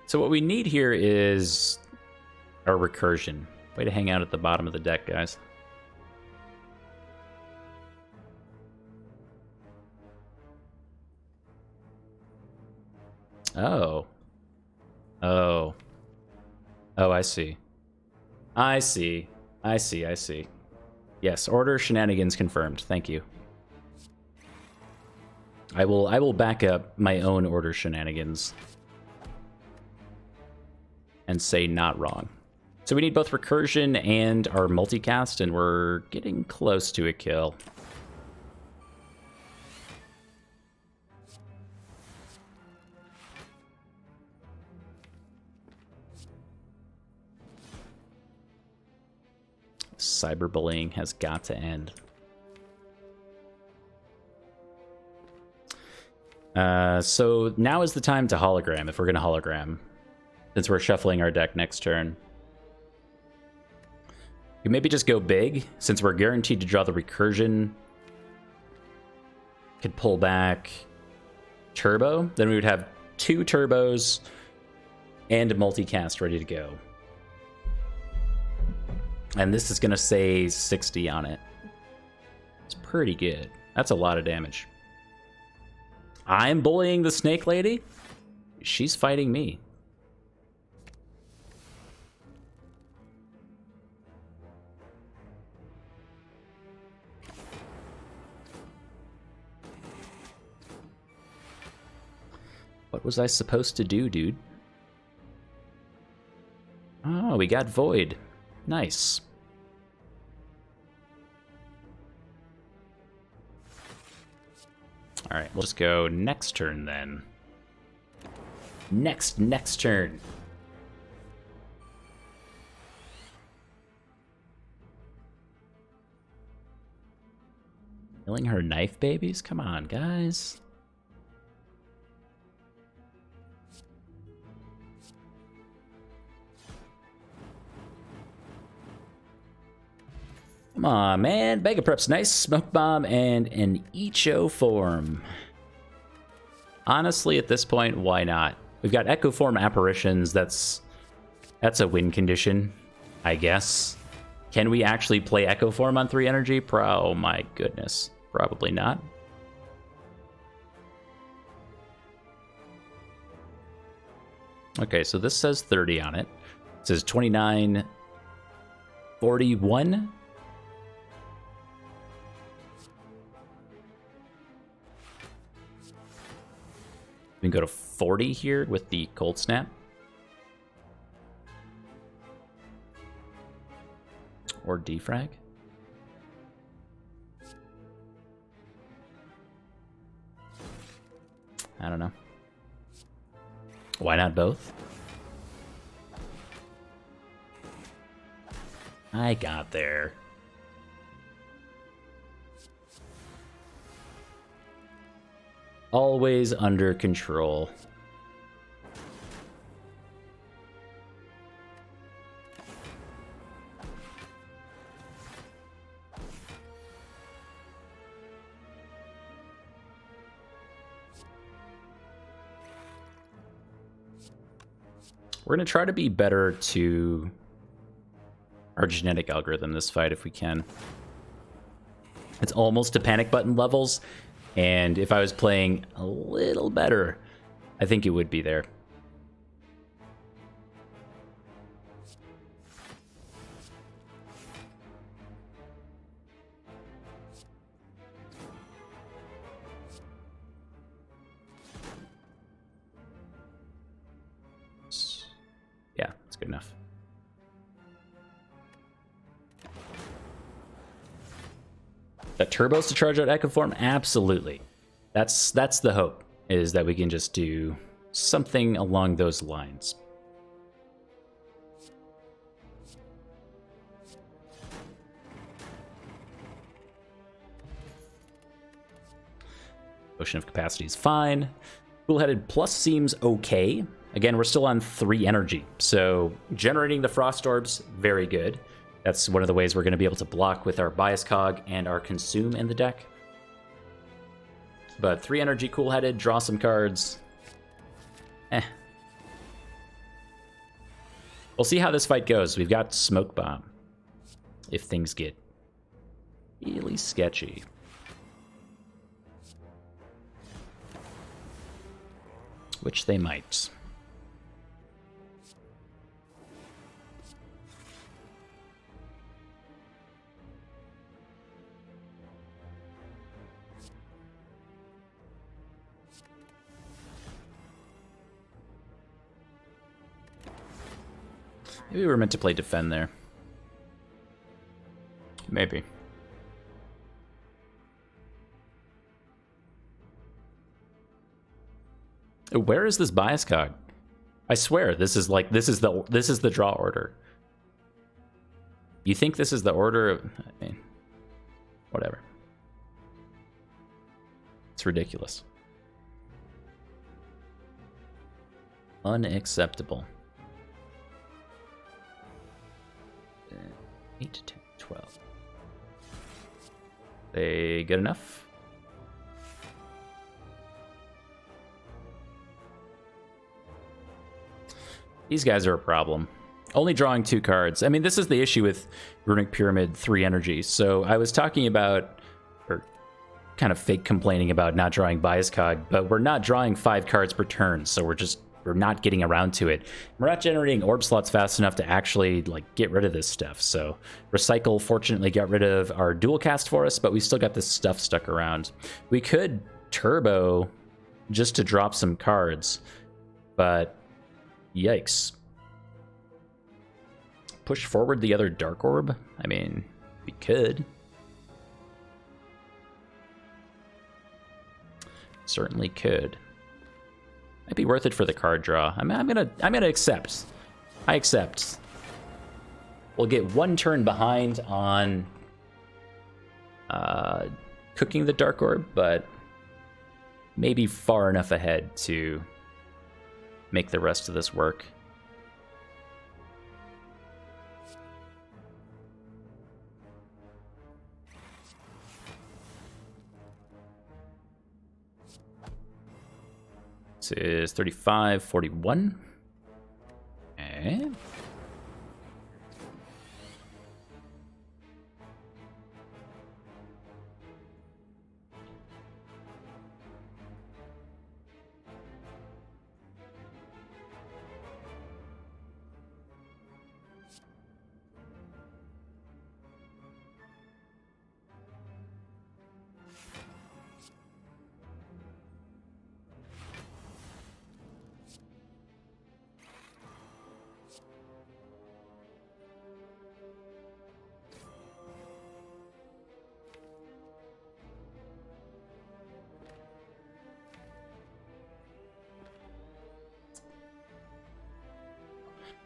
So what we need here is our recursion. Way to hang out at the bottom of the deck, guys. Oh. Oh. Oh, I see. I see. I see. I see. Yes, order shenanigans confirmed. Thank you. I will back up my own order shenanigans and say not wrong. So we need both recursion and our multicast, and we're getting close to a kill. Cyberbullying has got to end. So now is the time to hologram, if we're going to hologram, since we're shuffling our deck next turn. You maybe just go big, since we're guaranteed to draw the recursion. Could pull back turbo. Then we would have 2 turbos and a multicast ready to go. And this is going to say 60 on it. It's pretty good. That's a lot of damage. I'm bullying the snake lady. She's fighting me. What was I supposed to do, dude? Oh, we got Void. Nice. All right, we'll just go next turn then. Next turn. Killing her knife babies? Come on, guys. Come on, man. Mega Prep's nice. Smoke Bomb and an Echo form. Honestly, at this point, why not? We've got Echo Form Apparitions. That's a win condition, I guess. Can we actually play Echo Form on 3 energy? Oh my goodness. Probably not. Okay, so this says 30 on it. It says 29, 41. We can go to 40 here with the Cold Snap. Or defrag. I don't know. Why not both? I got there. Always under control. We're going to try to be better to our genetic algorithm this fight if we can. It's almost to panic button levels, and if I was playing a little better, I think it would be there. Yeah, that's good enough. The turbos to charge out Echo Form? Absolutely. That's the hope, is that we can just do something along those lines. Ocean of Capacity is fine. Cool-Headed Plus seems okay. Again, we're still on 3 energy, so generating the Frost Orbs, very good. That's one of the ways we're going to be able to block with our Bias Cog and our Consume in the deck. But 3 energy Cool-Headed, draw some cards. We'll see how this fight goes. We've got Smoke Bomb. If things get really sketchy. Which they might. Maybe we were meant to play defend there. Maybe. Where is this bias cog? I swear this is the draw order. You think this is the order of, I mean, whatever. It's ridiculous. Unacceptable. 8, 10, 12. They good enough? These guys are a problem. Only drawing 2 cards. I mean, this is the issue with Runic Pyramid 3 energy. So I was talking about, or kind of fake complaining about not drawing Bias Cog, but we're not drawing 5 cards per turn, so we're not getting around to it. We're not generating orb slots fast enough to actually get rid of this stuff. So Recycle fortunately got rid of our dual cast for us, but we still got this stuff stuck around. We could turbo just to drop some cards, but yikes. Push forward the other Dark Orb? I mean, we could. Certainly could. Might be worth it for the card draw. I'm gonna accept. I accept. We'll get 1 turn behind on cooking the Dark Orb, but maybe far enough ahead to make the rest of this work. This is 35, 41. Okay.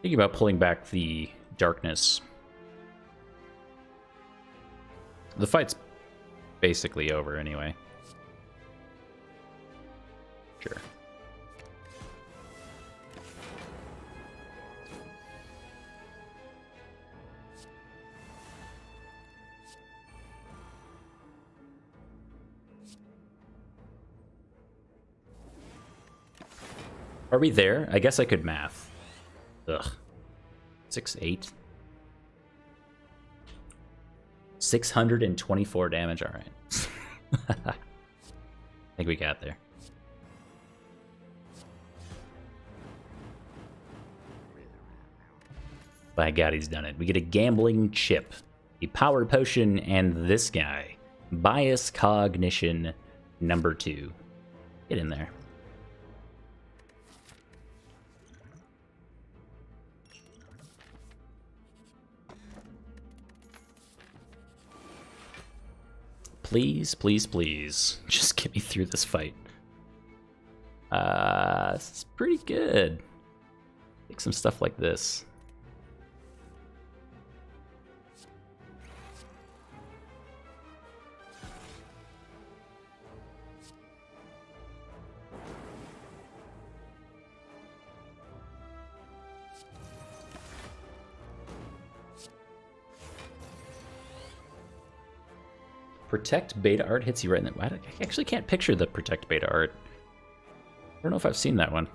Thinking about pulling back the darkness. The fight's basically over anyway. Sure. Are we there? I guess I could math. Ugh. 6, 8. 624 damage, alright. I think we got there. By God, he's done it. We get a gambling chip, a power potion, and this guy. Bias Cognition number 2. Get in there. Please, please, please. Just get me through this fight. This is pretty good. Take some stuff like this. Protect beta art hits you right in the... I actually can't picture the protect beta art. I don't know if I've seen that one.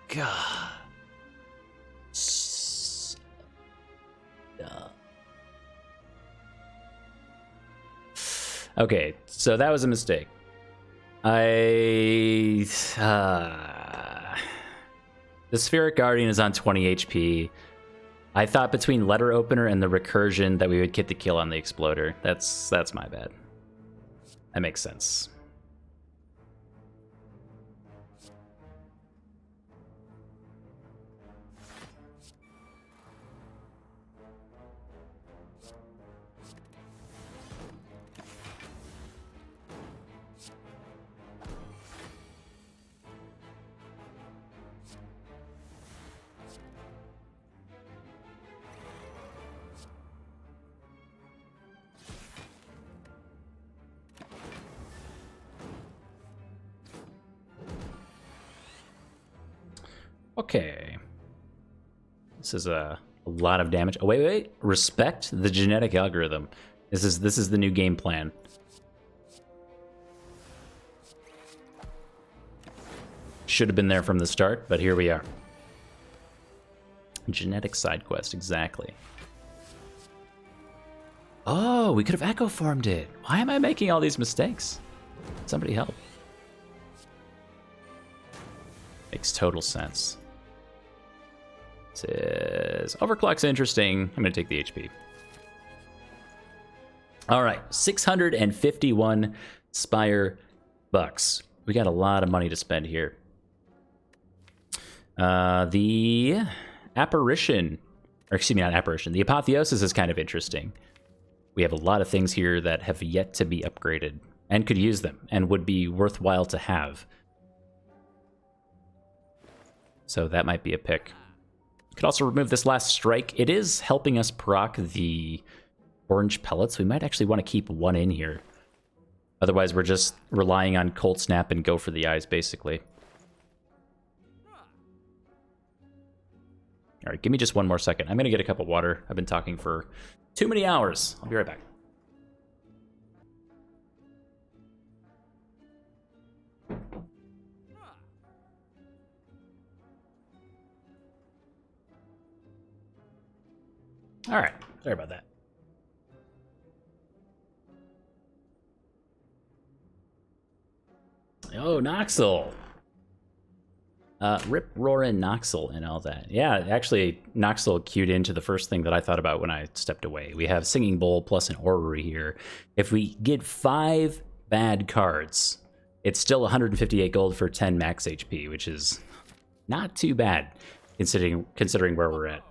God. Okay, so that was a mistake. The Spheric Guardian is on 20 HP. I thought between Letter Opener and the Recursion that we would get the kill on the Exploder. That's my bad. That makes sense. Okay. This is a lot of damage. Oh, wait. Respect the genetic algorithm. This is the new game plan. Should have been there from the start, but here we are. Genetic side quest, exactly. Oh, we could have echo farmed it. Why am I making all these mistakes? Somebody help. Makes total sense. Says overclock's interesting. I'm gonna take the HP. All right, 651 Spire bucks. We got a lot of money to spend here. The Apparition, or excuse me, not Apparition. The Apotheosis is kind of interesting. We have a lot of things here that have yet to be upgraded and could use them and would be worthwhile to have. So that might be a pick. Could also remove this last strike. It is helping us proc the orange pellets. We might actually want to keep one in here. Otherwise, we're just relying on Cold Snap and go for the eyes, basically. All right, give me just one more second. I'm going to get a cup of water. I've been talking for too many hours. I'll be right back. All right, sorry about that. Oh, Noxel. Rip Roarin' Noxel and all that. Yeah, actually, Noxel queued into the first thing that I thought about when I stepped away. We have Singing Bowl plus an Orrery here. If we get 5 bad cards, it's still 158 gold for 10 max HP, which is not too bad considering where we're at.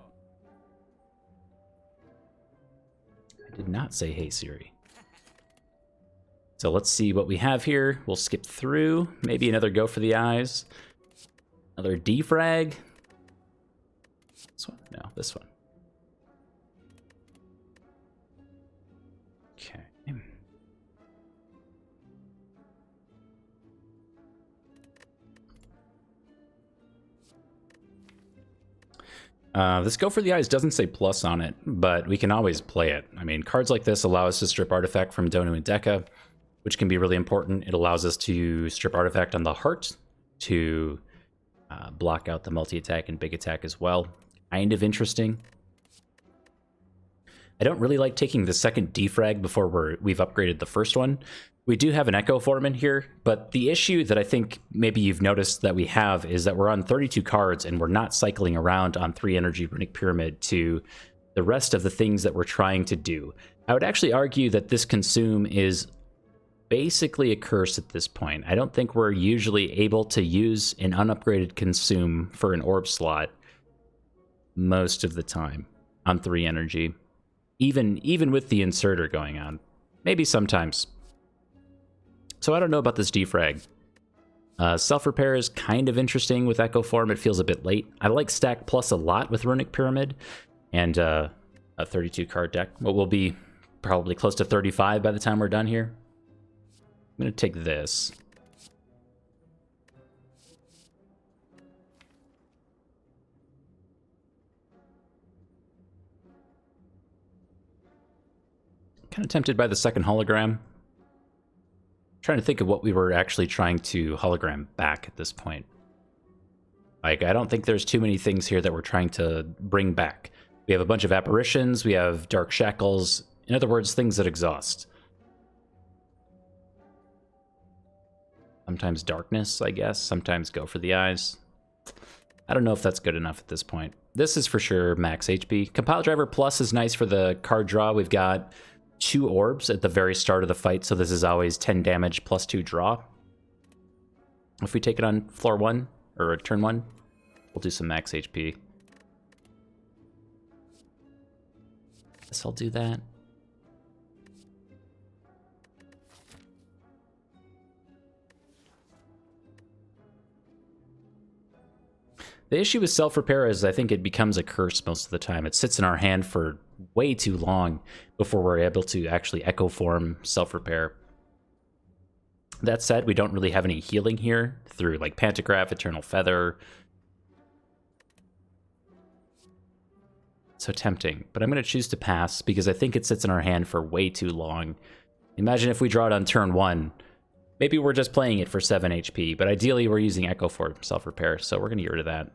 I did not say hey Siri. So let's see what we have here. We'll skip through. Maybe another go for the eyes. Another defrag. This one? No, this one. Okay. This go for the eyes doesn't say plus on it, but we can always play it. I mean, cards like this allow us to strip artifact from Donu and Deka, which can be really important. It allows us to strip artifact on the heart to block out the multi-attack and big attack as well. Kind of interesting. I don't really like taking the second defrag before we've upgraded the first one. We do have an Echo Form in here, but the issue that I think maybe you've noticed that we have is that we're on 32 cards and we're not cycling around on 3 energy Runic Pyramid to the rest of the things that we're trying to do. I would actually argue that this consume is basically a curse at this point. I don't think we're usually able to use an unupgraded consume for an orb slot most of the time on 3 energy. Even with the inserter going on. Maybe sometimes. So I don't know about this defrag. Self-repair is kind of interesting with Echo Form. It feels a bit late. I like Stack Plus a lot with Runic Pyramid and a 32 card deck. What will be probably close to 35 by the time we're done here. I'm going to take this. Kind of tempted by the second hologram. Trying to think of what we were actually trying to hologram back at this point. Like, I don't think there's too many things here that we're trying to bring back. We have a bunch of apparitions, we have dark shackles. In other words, things that exhaust. Sometimes darkness, I guess. Sometimes go for the eyes. I don't know if that's good enough at this point. This is for sure max HP. Compile Driver Plus is nice for the card draw. We've got 2 orbs at the very start of the fight, so this is always 10 damage plus 2 draw. If we take it on floor 1, or turn 1, we'll do some max HP. Guess I'll do that. The issue with self-repair is I think it becomes a curse most of the time. It sits in our hand for way too long before we're able to actually echo form self-repair. That said, we don't really have any healing here through like Pantograph, Eternal Feather. So tempting, but I'm going to choose to pass because I think it sits in our hand for way too long. Imagine if we draw it on turn 1. Maybe we're just playing it for 7 HP, but ideally we're using Echo for self-repair, so we're going to get rid of that.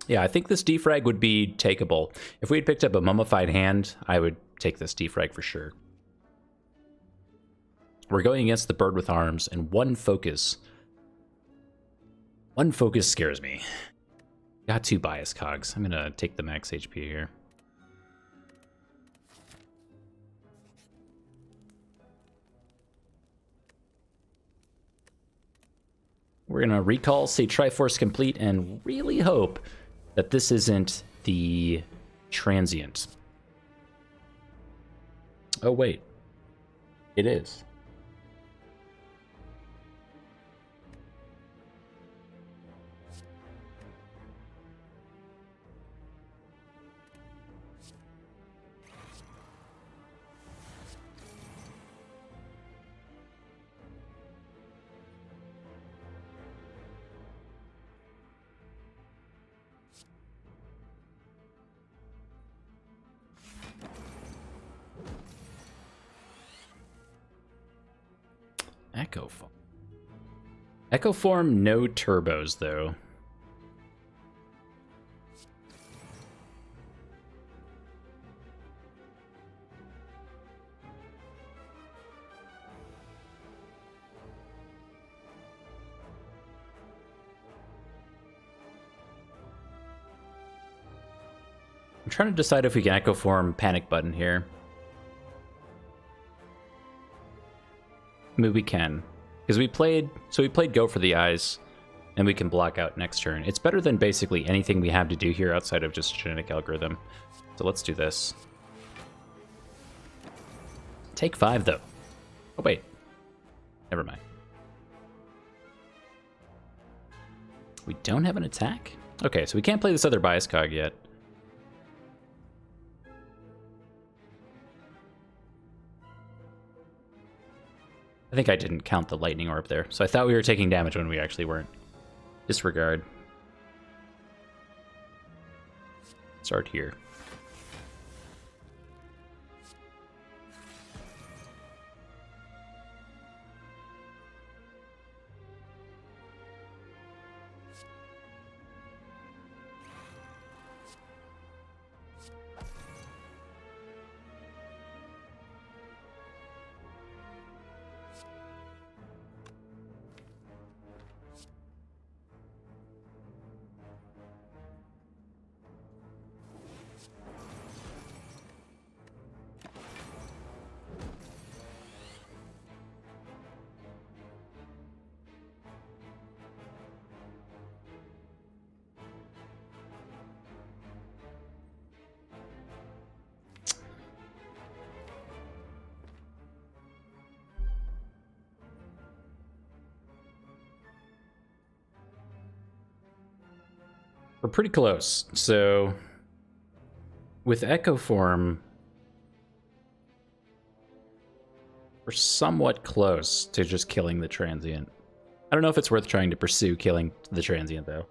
Yeah, I think this defrag would be takeable. If we had picked up a Mummified Hand, I would take this defrag for sure. We're going against the Bird with Arms, and 1 focus. 1 focus scares me. Got 2 bias cogs. I'm gonna take the max HP here. We're gonna recall, say Triforce complete, and really hope that this isn't the transient. Oh wait, it is. Echo Form. Echo Form, no turbos, though. I'm trying to decide if we can Echo Form Panic Button here. Maybe we can, because we played Go for the Eyes, and we can block out next turn. It's better than basically anything we have to do here outside of just genetic algorithm. So let's do this. Take 5 though. Oh wait, never mind. We don't have an attack? Okay, so we can't play this other bias cog yet. I think I didn't count the lightning orb there, so I thought we were taking damage when we actually weren't. Disregard. Start here. We're pretty close. So with Echo Form, we're somewhat close to just killing the transient. I don't know if it's worth trying to pursue killing the transient, though.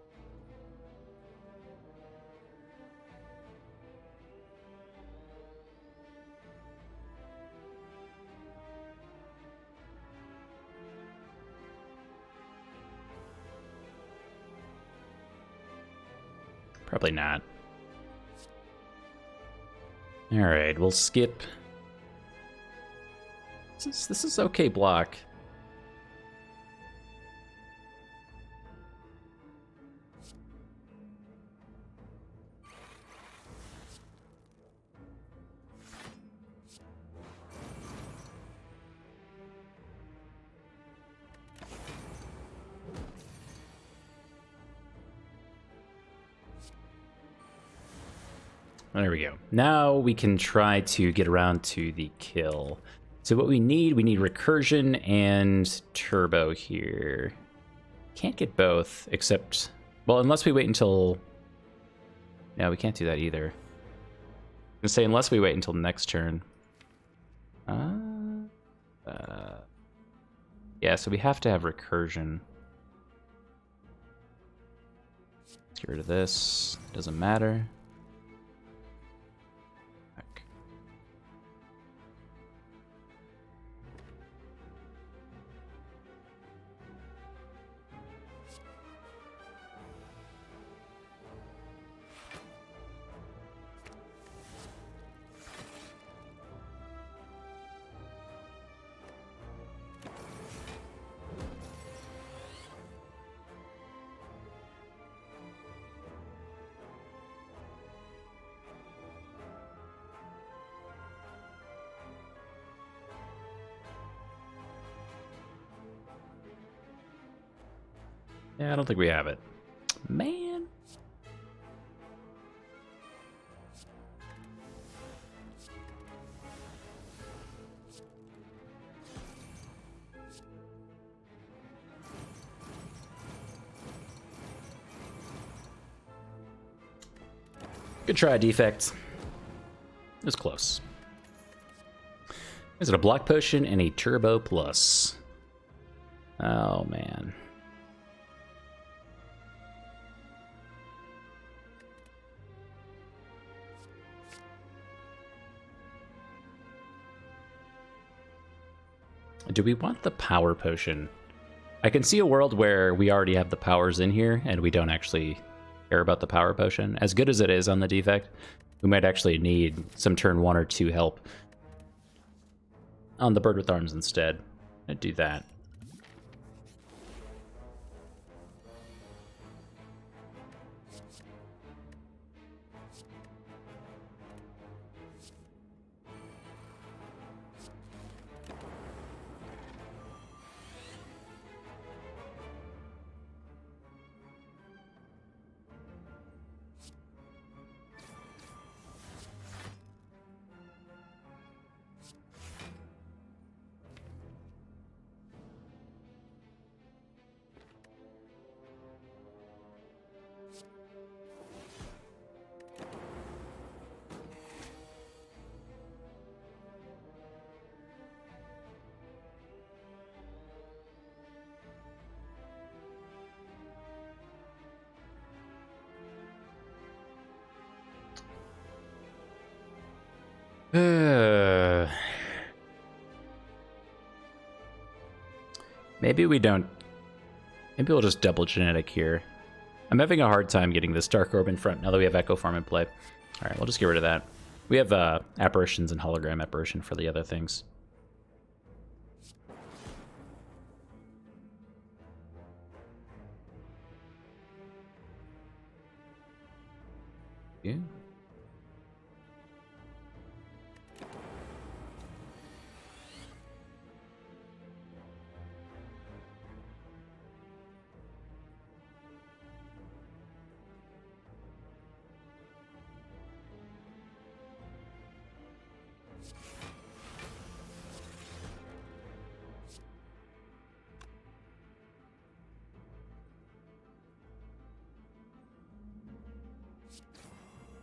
Probably not. Alright, we'll skip. This is okay block. There we go. Now we can try to get around to the kill. So what we need recursion and turbo here. Can't get both, except... Well, unless we wait until... No, we can't do that either. I'm gonna say unless we wait until next turn. Yeah, so we have to have recursion. Let's get rid of this. Doesn't matter. Yeah, I don't think we have it. Man. Good try, Defect. It was close. Is it a block potion and a turbo plus? Oh, man. Do we want the power potion? I can see a world where we already have the powers in here and we don't actually care about the power potion. As good as it is on the Defect, we might actually need some turn 1 or 2 help on the Bird with Arms instead. I'd do that. Maybe we don't. Maybe we'll just double genetic here. I'm having a hard time getting this Dark Orb in front now that we have Echo Form in play. All right, we'll just get rid of that. We have Apparitions and Hologram Apparition for the other things. Yeah.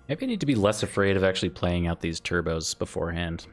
Maybe I need to be less afraid of actually playing out these turbos beforehand.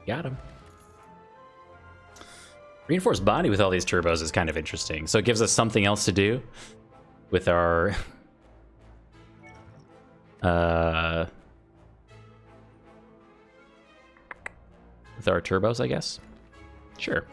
Got him. Reinforced body with all these turbos is kind of interesting. So it gives us something else to do with our with our turbos, I guess. Sure.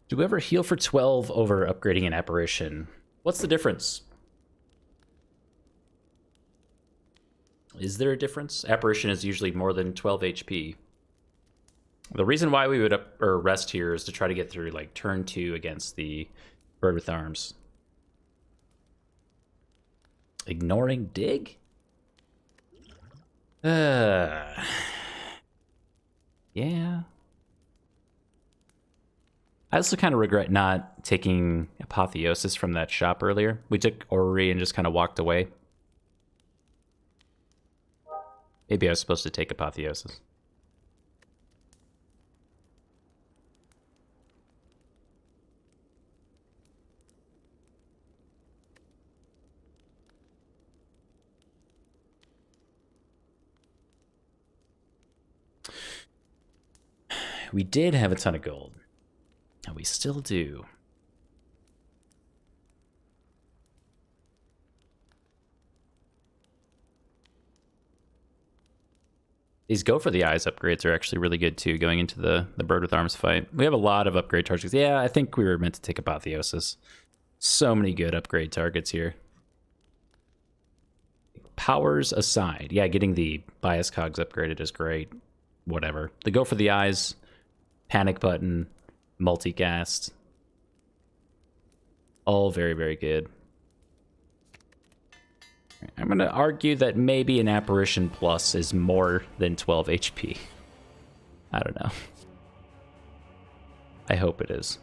Do we ever heal for 12 over upgrading an apparition? What's the difference? Is there a difference? Apparition is usually more than 12 HP. The reason why we would rest here is to try to get through like turn 2 against the bird with arms. Ignoring dig? Yeah. I also kind of regret not taking Apotheosis from that shop earlier. We took Orrery and just kind of walked away. Maybe I was supposed to take Apotheosis. We did have a ton of gold. And we still do. These Go for the Eyes upgrades are actually really good too, going into the Bird with Arms fight. We have a lot of upgrade targets. Yeah, I think we were meant to take Apotheosis. So many good upgrade targets here. Powers aside. Yeah, getting the Bias Cogs upgraded is great. Whatever. The Go for the Eyes, Panic Button, Multicast. All very, very good. I'm going to argue that maybe an Apparition Plus is more than 12 HP. I don't know. I hope it is.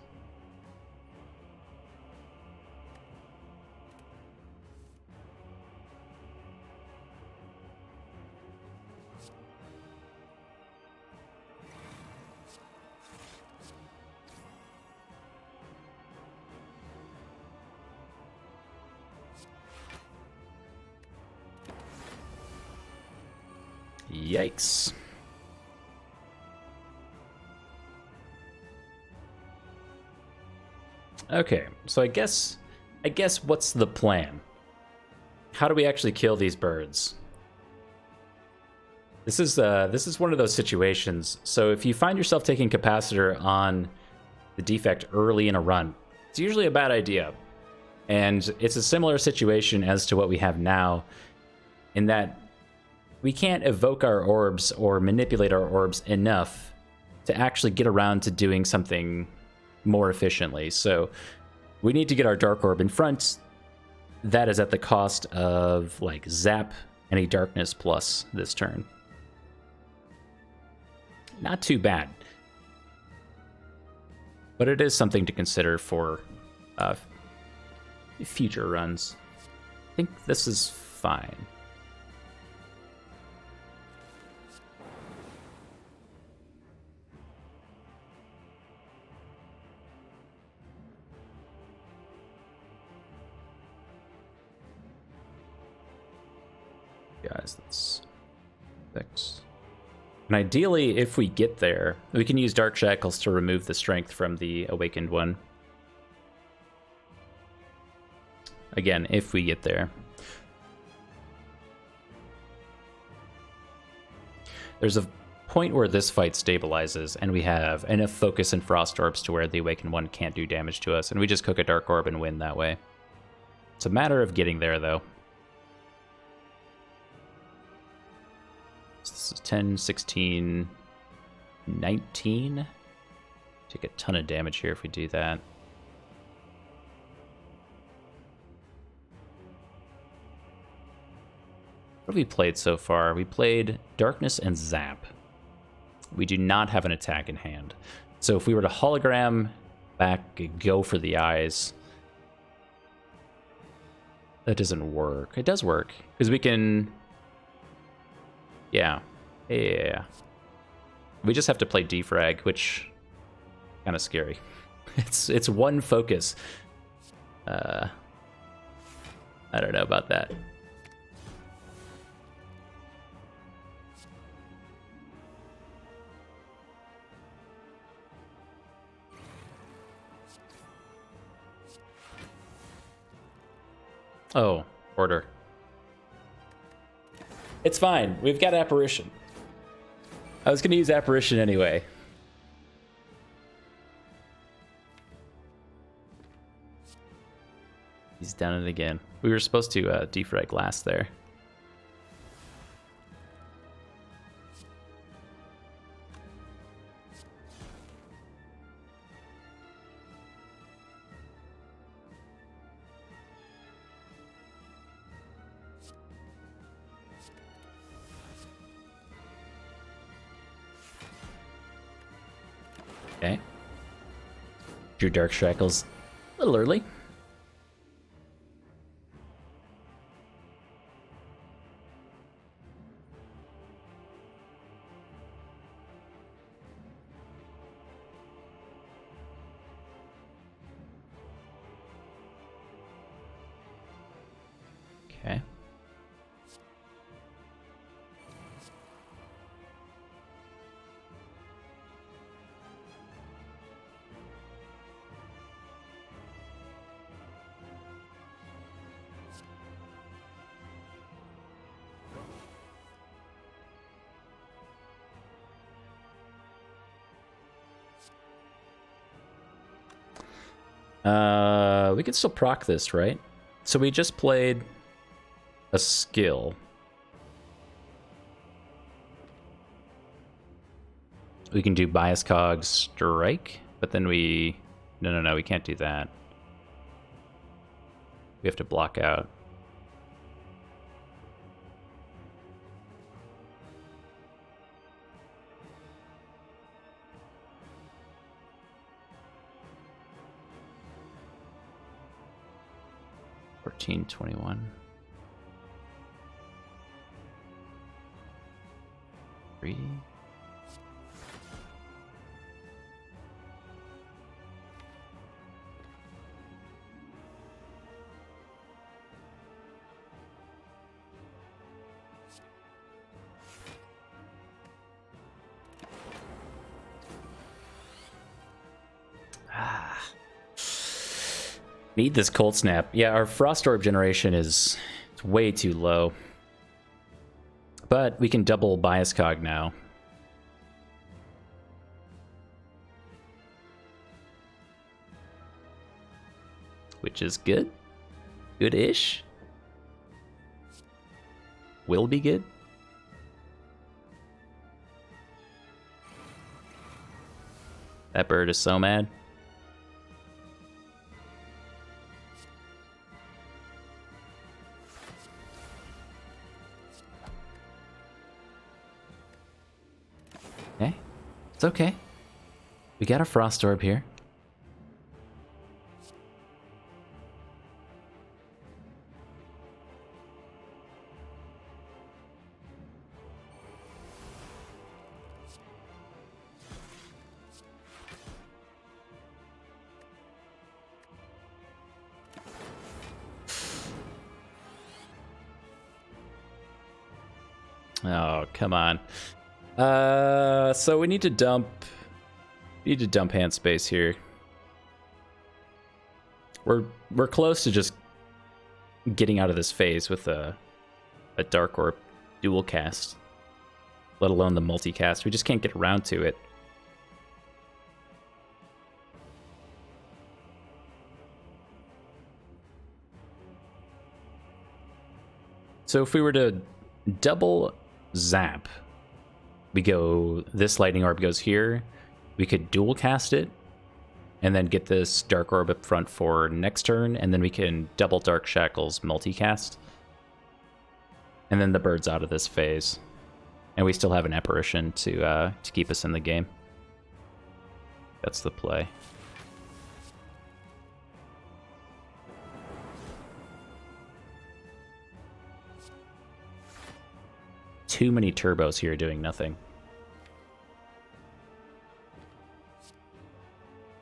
Yikes. Okay, so I guess what's the plan? How do we actually kill these birds? This is one of those situations. So if you find yourself taking capacitor on the defect early in a run, it's usually a bad idea. And it's a similar situation as to what we have now, in that we can't evoke our orbs or manipulate our orbs enough to actually get around to doing something more efficiently. So we need to get our Dark Orb in front. That is at the cost of like Zap and a Darkness Plus this turn. Not too bad. But it is something to consider for future runs. I think this is fine. Guys, let's fix. And ideally, if we get there, we can use Dark Shackles to remove the strength from the Awakened one. Again, if we get there. There's a point where this fight stabilizes, and we have enough focus and Frost Orbs to where the Awakened one can't do damage to us, and we just cook a Dark Orb and win that way. It's a matter of getting there, though. This is 10, 16, 19. Take a ton of damage here if we do that. What have we played so far? We played Darkness and Zap. We do not have an attack in hand. So if we were to hologram back, Go for the Eyes, that doesn't work. It does work, because we can... Yeah. Yeah. We just have to play defrag, which kind of scary. It's one focus. I don't know about that. Oh, order. It's fine. We've got Apparition. I was going to use Apparition anyway. He's done it again. We were supposed to defrag last there. Okay. Drew Dark Shackles a little early. Okay. We could still proc this, right? So we just played a skill. We can do bias cog strike, but then we... No, we can't do that. We have to block out. $14.21. 3. Need this cold snap. Yeah, our frost orb generation is way too low. But we can double bias cog now. Which is good. Good-ish. Will be good. That bird is so mad. Okay. It's okay. We got a frost orb here. Oh, come on. So we need to dump hand space here. We're close to just getting out of this phase with a Dark Orb dual cast, let alone the multicast. We just can't get around to it. So if we were to double zap, we go, this lightning orb goes here, we could dual cast it and then get this dark orb up front for next turn, and then we can double Dark Shackles multicast, and then the bird's out of this phase, and we still have an apparition to keep us in the game. That's the play. too many turbos here doing nothing.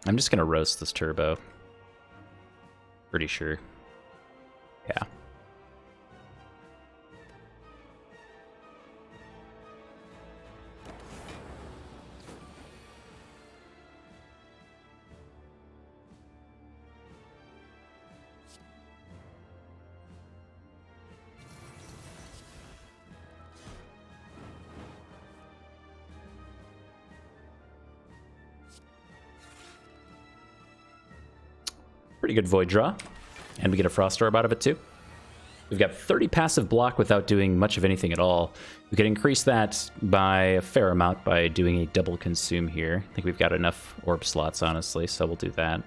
I'm just going to roast this turbo. Pretty sure. Yeah. Pretty good Void draw. And we get a Frost Orb out of it too. We've got 30 passive block without doing much of anything at all. We could increase that by a fair amount by doing a double consume here. I think we've got enough orb slots, honestly, so we'll do that.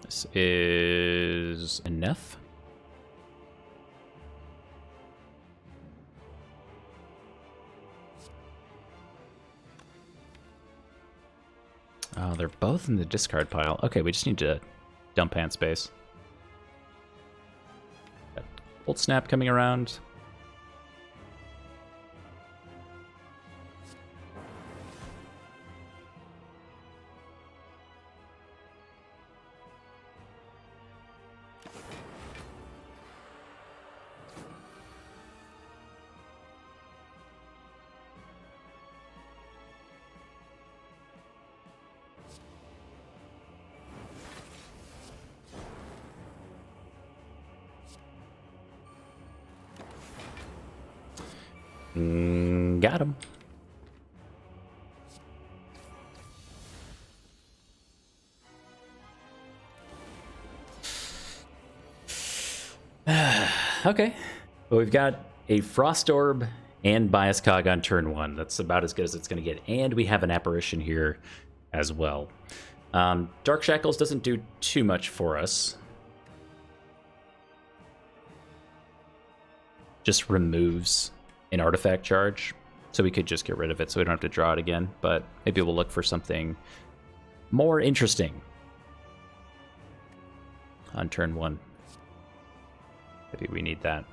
This is enough. Oh, they're both in the discard pile. Okay, we just need to dump hand space. Got Cold Snap coming around. Got him. Okay. Well, we've got a Frost Orb and Bias Cog on turn 1. That's about as good as it's going to get. And we have an Apparition here as well. Dark Shackles doesn't do too much for us. Just removes an artifact charge. So we could just get rid of it so we don't have to draw it again. But maybe we'll look for something more interesting on turn 1. Maybe we need that.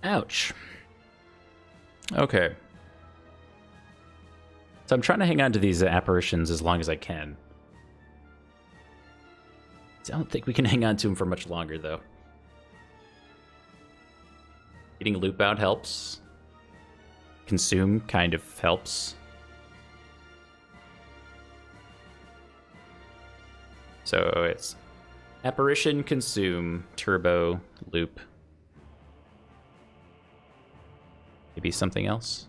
Ouch. Okay. So I'm trying to hang on to these apparitions as long as I can. I don't think we can hang on to them for much longer, though. Getting loop out helps. Consume kind of helps. So it's apparition, consume, turbo, loop. Maybe something else.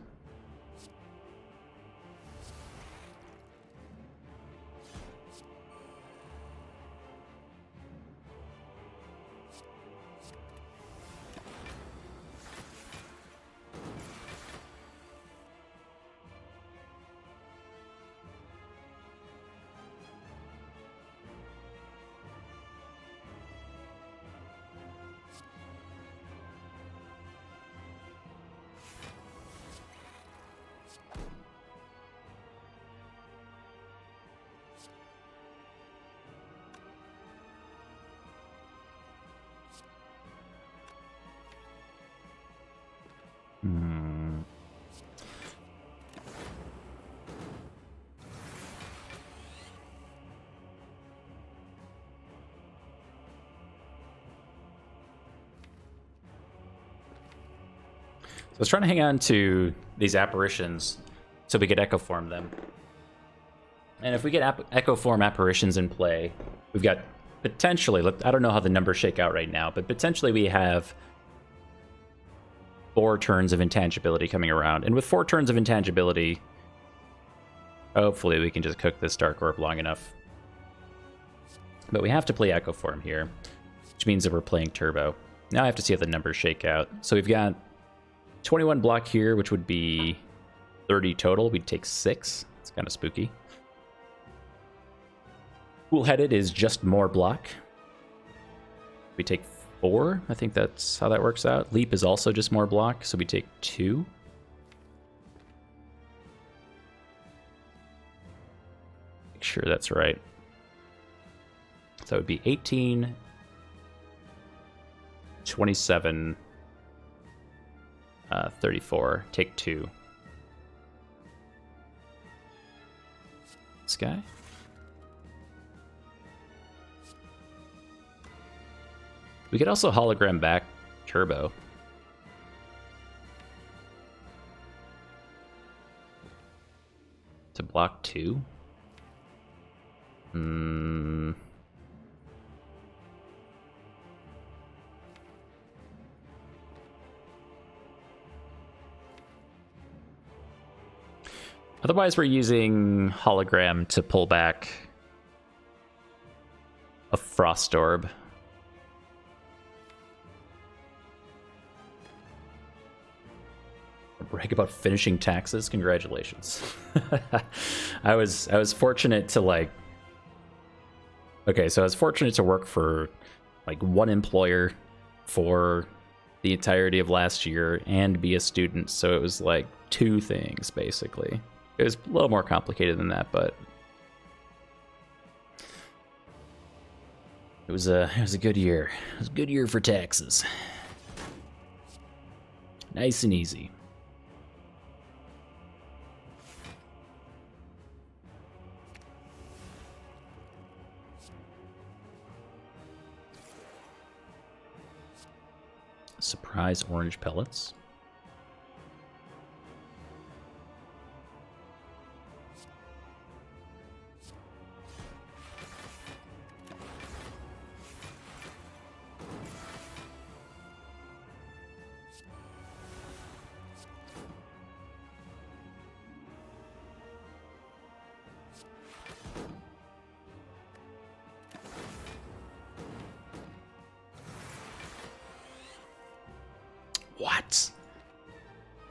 So I was trying to hang on to these apparitions so we could echo form them. And if we get echo form apparitions in play, we've got potentially, I don't know how the numbers shake out right now, but potentially we have 4 turns of intangibility coming around. And with 4 turns of intangibility, hopefully we can just cook this Dark Orb long enough. But we have to play Echo Form here, which means that we're playing Turbo. Now I have to see how the numbers shake out. So we've got 21 block here, which would be 30 total. We'd take 6. It's kind of spooky. Cool-headed is just more block. We take 4. I think that's how that works out. Leap is also just more block, so we take 2. Make sure that's right. So it would be 18, 27, 34. Take 2. This guy. We could also hologram back Turbo. To block 2. Otherwise, we're using hologram to pull back a Frost Orb. Brag about finishing taxes. Congratulations. I was fortunate to like. Okay, so I was fortunate to work for like one employer for the entirety of last year and be a student. So it was like 2 things basically. It was a little more complicated than that, but it was a good year. It was a good year for taxes. Nice and easy. Surprise orange pellets. What?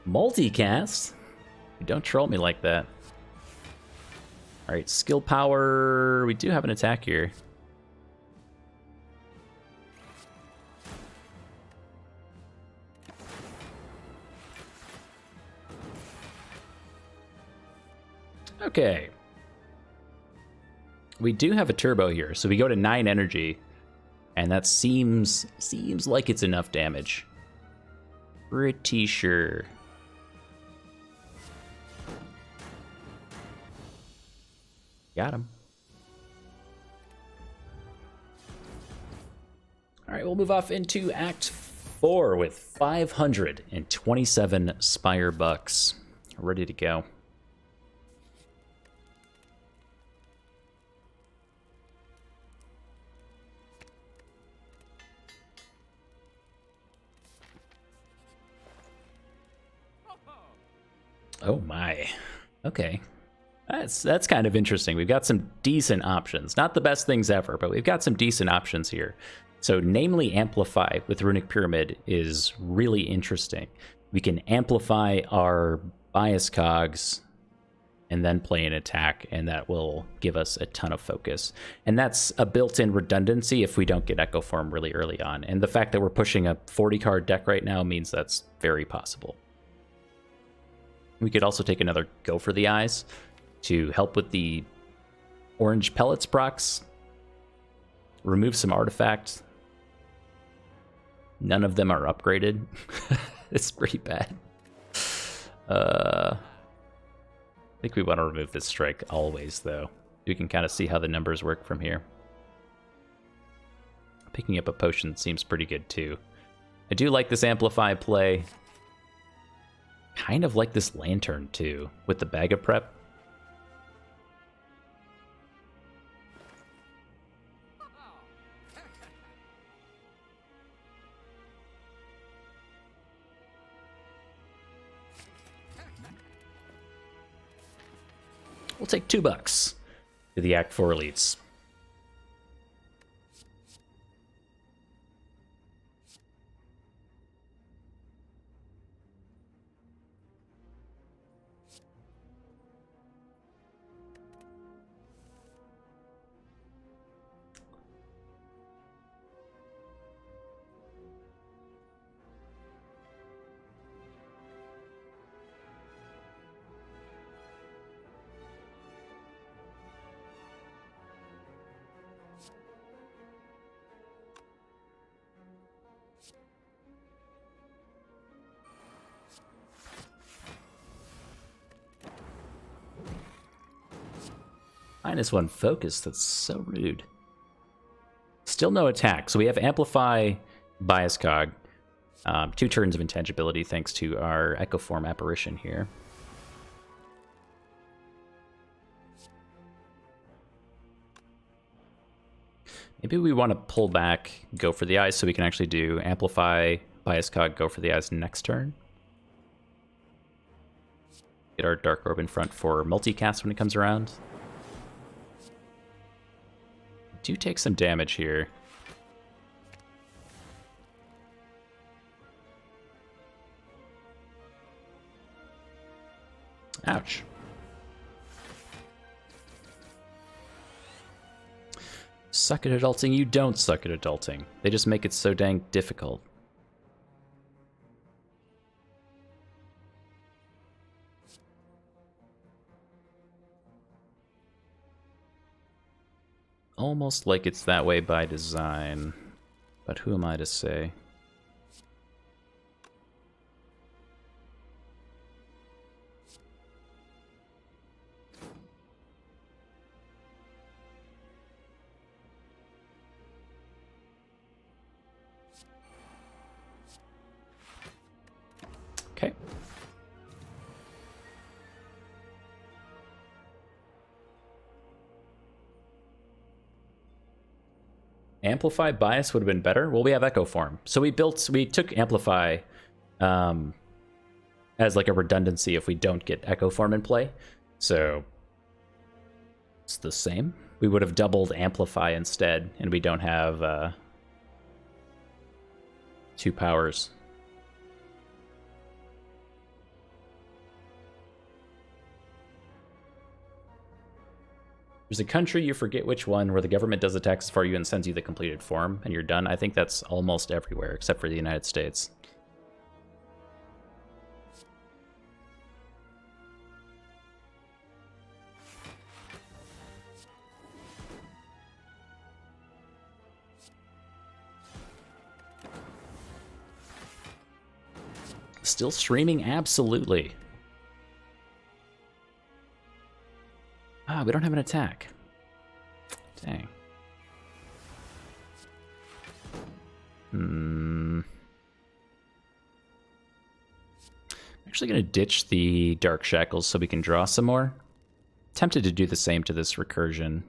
Multicast? Don't troll me like that. Alright, skill power. We do have an attack here. Okay. We do have a turbo here, so we go to 9 energy, and that seems like it's enough damage. Pretty sure. Got him. All right, we'll move off into Act 4 with 527 Spire bucks. Ready to go. Oh my. Okay. That's kind of interesting. We've got some decent options. Not the best things ever, but we've got some decent options here. So namely Amplify with Runic Pyramid is really interesting. We can amplify our bias cogs and then play an attack, and that will give us a ton of focus. And that's a built-in redundancy if we don't get Echo Form really early on. And the fact that we're pushing a 40-card deck right now means that's very possible. We could also take another Go for the Eyes to help with the orange pellets procs. Remove some artifacts. None of them are upgraded. It's pretty bad. I think we want to remove this strike always, though. We can kind of see how the numbers work from here. Picking up a potion seems pretty good, too. I do like this Amplify play. Kind of like this Lantern, too, with the bag of prep. We'll take $2 to the Act 4 elites. -1 focus, that's so rude. Still no attack, so we have Amplify, Bias Cog. 2 turns of intangibility thanks to our Echo Form Apparition here. Maybe we want to pull back, go for the eyes, so we can actually do Amplify, Bias Cog, go for the eyes next turn. Get our Dark Orb in front for multicast when it comes around. Do take some damage here. Ouch. Suck at adulting? You don't suck at adulting. They just make it so dang difficult. Almost like it's that way by design, but who am I to say? Okay. Amplify Bias would have been better. Well, we have Echo Form. So we took Amplify as like a redundancy if we don't get Echo Form in play. So it's the same. We would have doubled Amplify instead, and we don't have 2 powers. There's a country, you forget which one, where the government does the taxes for you and sends you the completed form, and you're done. I think that's almost everywhere, except for the United States. Still streaming? Absolutely. Ah, we don't have an attack. Dang. I'm actually going to ditch the Dark Shackles so we can draw some more. Tempted to do the same to this recursion.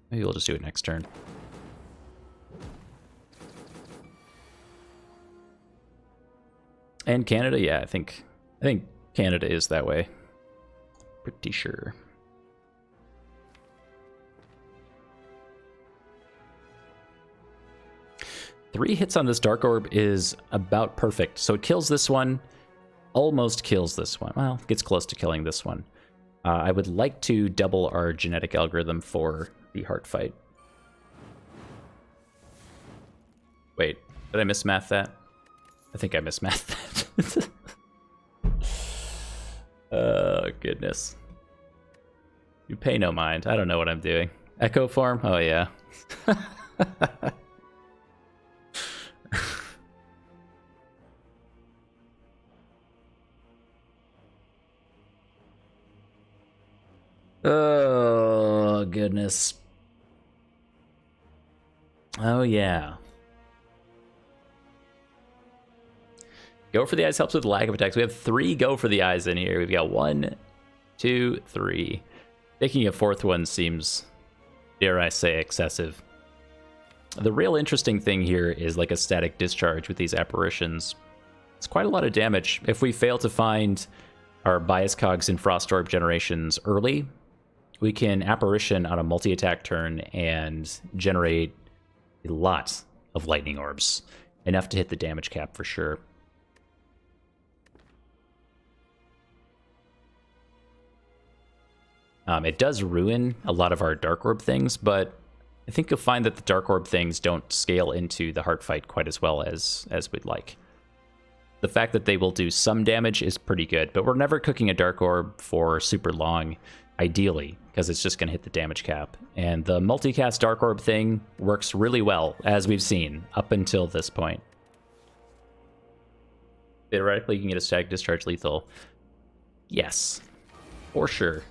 Maybe we'll just do it next turn. And Canada, yeah, I think Canada is that way. Pretty sure. 3 hits on this Dark Orb is about perfect. So it kills this one, almost kills this one. Well, gets close to killing this one. I would like to double our genetic algorithm for the heart fight. Wait, did I mismath that? I think I mismathed that. Oh, goodness. You pay no mind. I don't know what I'm doing. Echo Form? Oh, yeah. Oh, goodness. Oh, yeah. Go for the eyes helps with lack of attacks. We have 3 go for the eyes in here. We've got 1, 2, 3. Taking a 4th one seems, dare I say, excessive. The real interesting thing here is like a static discharge with these apparitions. It's quite a lot of damage. If we fail to find our bias cogs and frost orb generations early, we can apparition on a multi-attack turn and generate a lot of lightning orbs. Enough to hit the damage cap for sure. It does ruin a lot of our Dark Orb things, but I think you'll find that the Dark Orb things don't scale into the heart fight quite as well as we'd like. The fact that they will do some damage is pretty good, but we're never cooking a Dark Orb for super long, ideally, because it's just going to hit the damage cap. And the multicast Dark Orb thing works really well, as we've seen, up until this point. Theoretically, you can get a static discharge lethal. Yes, for sure.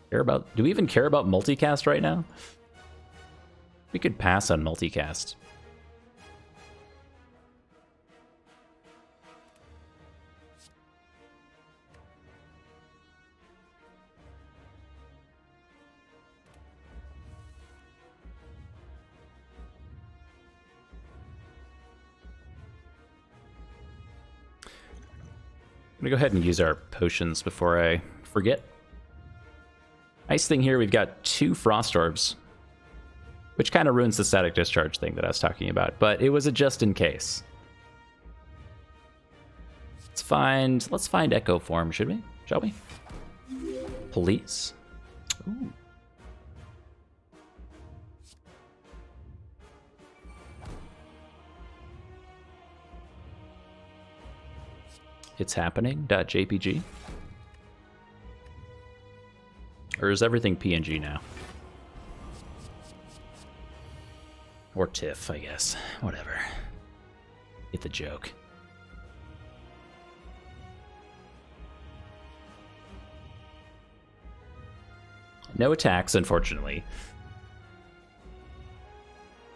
Do we even care about multicast right now? We could pass on multicast. I'm gonna go ahead and use our potions before I forget. Nice thing here, we've got 2 Frost Orbs, which kind of ruins the static discharge thing that I was talking about, but it was a just in case. Let's find Echo Form, shall we? Police. Ooh. It's happening. .jpg. Or is everything PNG now? Or TIFF, I guess. Whatever. Get the joke. No attacks, unfortunately.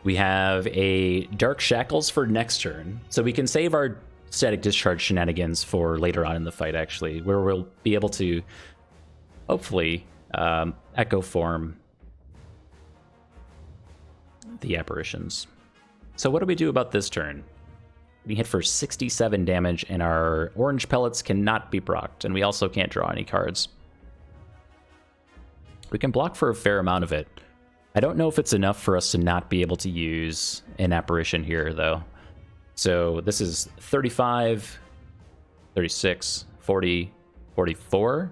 We have a Dark Shackles for next turn, so we can save our static discharge shenanigans for later on in the fight, actually, where we'll be able to hopefully echo form the apparitions. So what do we do about this turn? We hit for 67 damage, and our orange pellets cannot be procced, and we also can't draw any cards. We can block for a fair amount of it. I don't know if it's enough for us to not be able to use an apparition here, though. So this is 35, 36, 40, 44.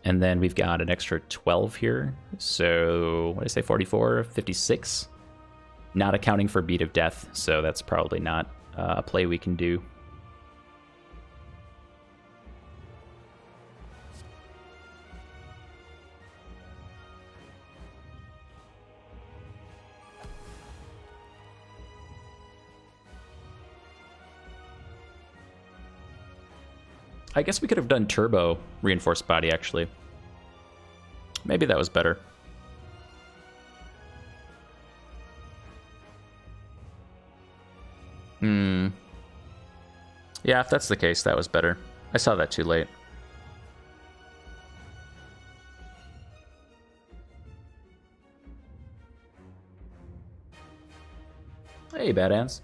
And then we've got an extra 12 here. So what did I say, 44, 56? Not accounting for Beat of Death, so that's probably not a play we can do. I guess we could have done turbo reinforced body, actually. Maybe that was better. Yeah, if that's the case, that was better. I saw that too late. Hey, Bad Ants.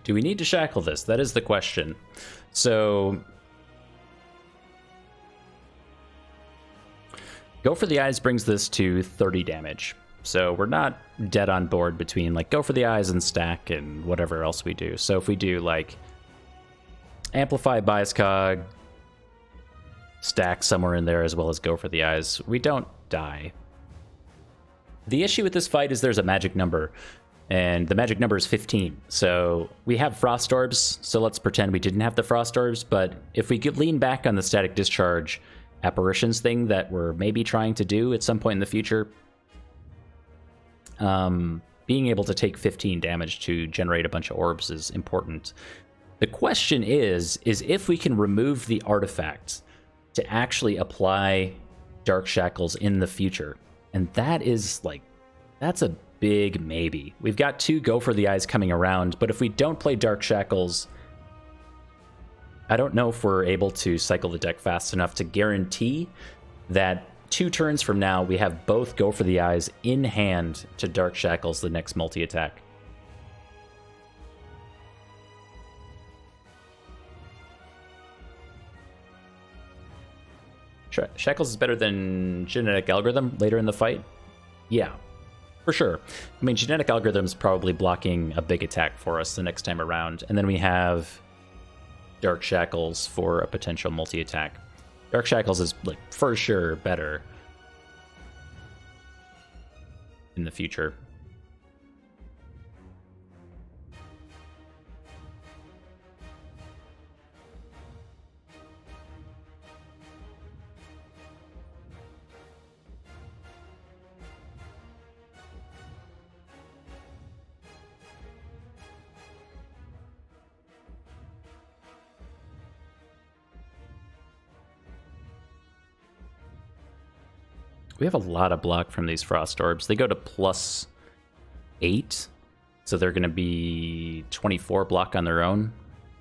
Do we need to shackle this? That is the question. So Go for the Eyes brings this to 30 damage. So we're not dead on board between like Go for the Eyes and stack and whatever else we do. So if we do like Amplify Bias Cog, stack somewhere in there as well as Go for the Eyes, we don't die. The issue with this fight is there's a magic number, and the magic number is 15. So we have Frost Orbs, so let's pretend we didn't have the Frost Orbs, but if we could lean back on the Static Discharge Apparitions thing that we're maybe trying to do at some point in the future, being able to take 15 damage to generate a bunch of orbs is important. The question is if we can remove the artifact to actually apply Dark Shackles in the future. And that's That's a big maybe. We've got 2 Go for the Eyes coming around, but if we don't play Dark Shackles, I don't know if we're able to cycle the deck fast enough to guarantee that 2 turns from now we have both Go for the Eyes in hand to Dark Shackles the next multi-attack. Shackles is better than Genetic Algorithm later in the fight? Yeah, for sure. I mean, Genetic Algorithm's probably blocking a big attack for us the next time around, and then we have Dark Shackles for a potential multi-attack. Dark Shackles is, like, for sure better in the future. We have a lot of block from these Frost Orbs. They go to +8, so they're going to be 24 block on their own,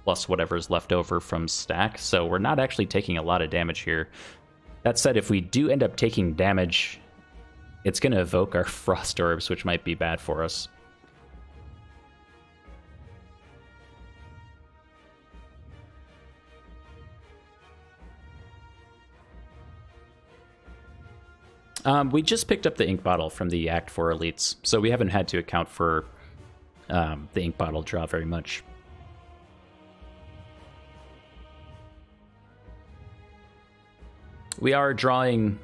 plus whatever's left over from stack, so we're not actually taking a lot of damage here. That said, if we do end up taking damage, it's going to evoke our Frost Orbs, which might be bad for us. We just picked up the ink bottle from the Act 4 elites, so we haven't had to account for the ink bottle draw very much. We are drawing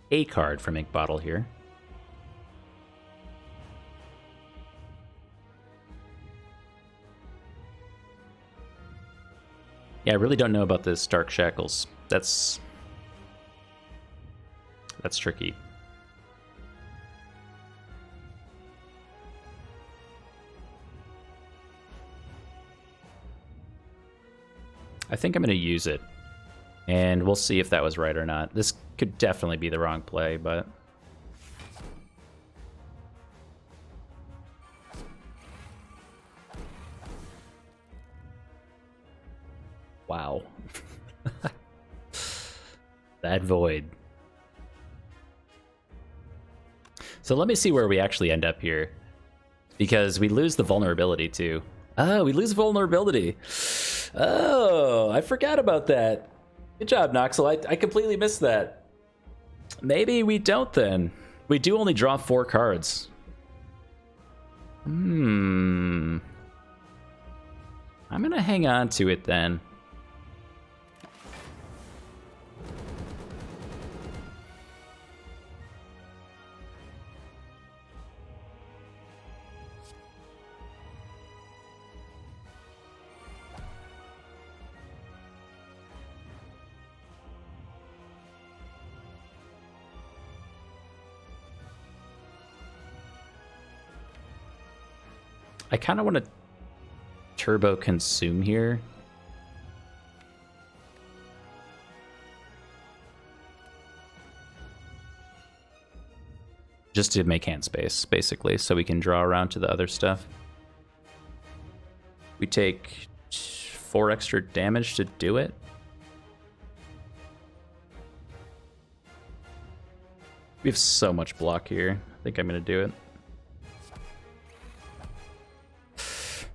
a card from ink bottle here. Yeah, I really don't know about this Dark Shackles. That's tricky. I think I'm going to use it, and we'll see if that was right or not. This could definitely be the wrong play, but... Wow. That void. So let me see where we actually end up here, because we lose the vulnerability too. Oh, we lose vulnerability. Oh, I forgot about that. Good job, Noxel. I completely missed that. Maybe we don't then. We do only draw 4 cards. I'm gonna hang on to it then. I kind of want to turbo consume here. Just to make hand space, basically, so we can draw around to the other stuff. We take 4 extra damage to do it. We have so much block here. I think I'm going to do it.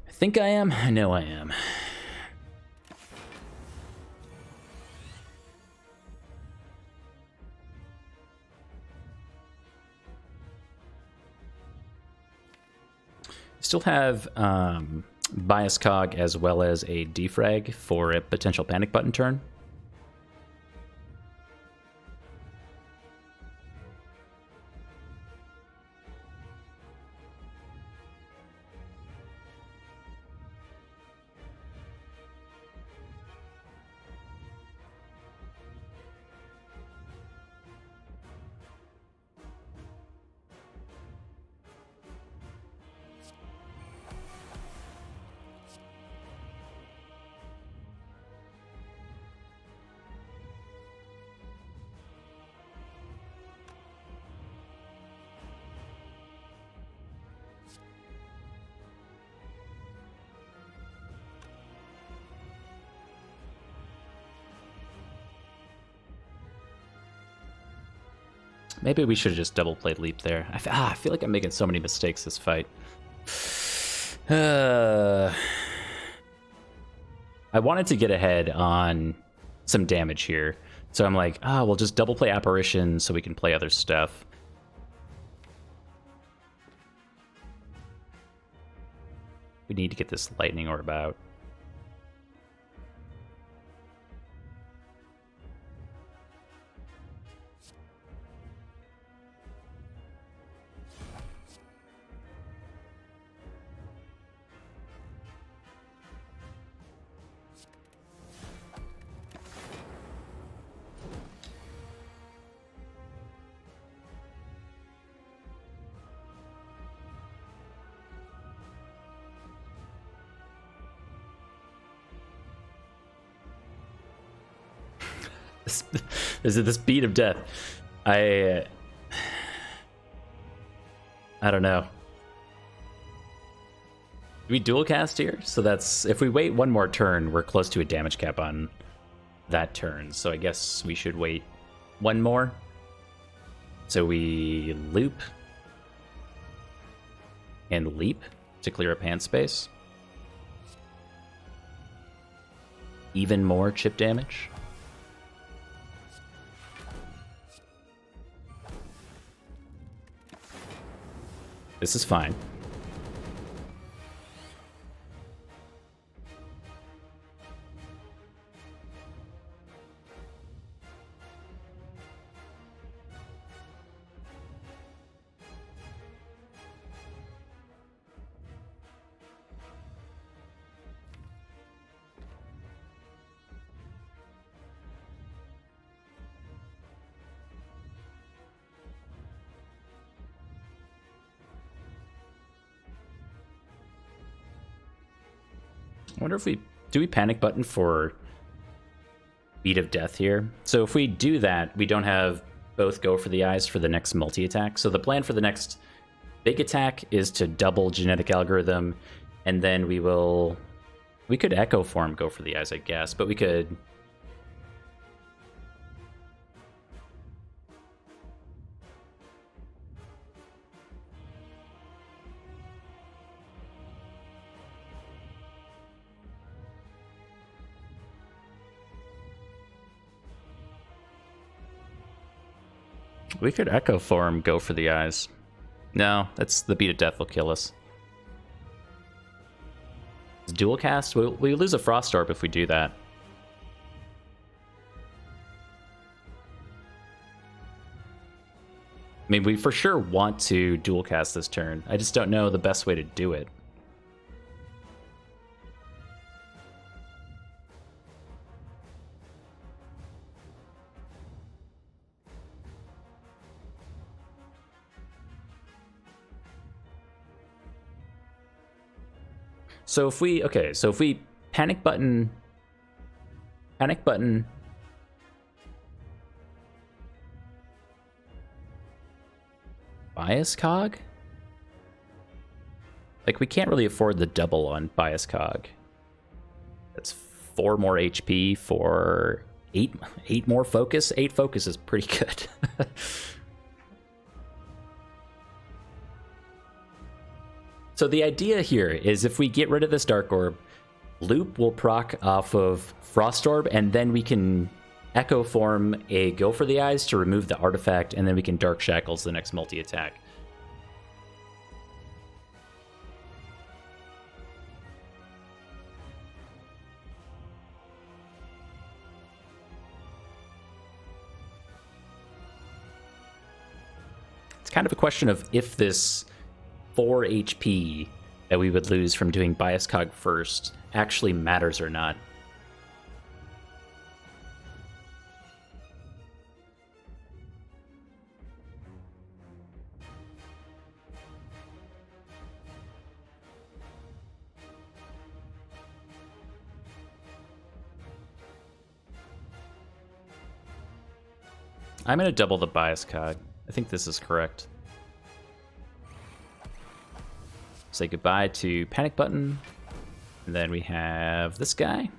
I think I am. I know I am. Still have Bias Cog as well as a defrag for a potential panic button turn. Maybe we should have just double played Leap there. I feel like I'm making so many mistakes this fight. I wanted to get ahead on some damage here. So I'm like, we'll just double play Apparitions so we can play other stuff. We need to get this Lightning Orb out. Is it this beat of death? I don't know. Do we dual cast here? So that's, if we wait one more turn, we're close to a damage cap on that turn. So I guess we should wait one more. So we loop and leap to clear up hand space. Even more chip damage. This is fine. I wonder if do we panic button for Beat of Death here? So if we do that, we don't have both go for the eyes for the next multi-attack. So the plan for the next big attack is to double Genetic Algorithm, and then we could Echo Form go for the eyes, I guess, but we could... We could Echo Form, go for the eyes. No, that's the Beat of Death will kill us. Dual cast? We lose a Frost Orb if we do that. I mean, we for sure want to dual cast this turn. I just don't know the best way to do it. So if we panic button, Bias Cog? Like, we can't really afford the double on Bias Cog. That's 4 more HP for 8 more focus. 8 focus is pretty good. So the idea here is if we get rid of this Dark Orb, Loop will proc off of Frost Orb, and then we can Echo Form a Go for the Eyes to remove the artifact, and then we can Dark Shackles the next multi-attack. It's kind of a question of if this 4 HP that we would lose from doing Bias Cog first actually matters or not. I'm going to double the Bias Cog. I think this is correct. Say goodbye to Panic Button, and then we have this guy.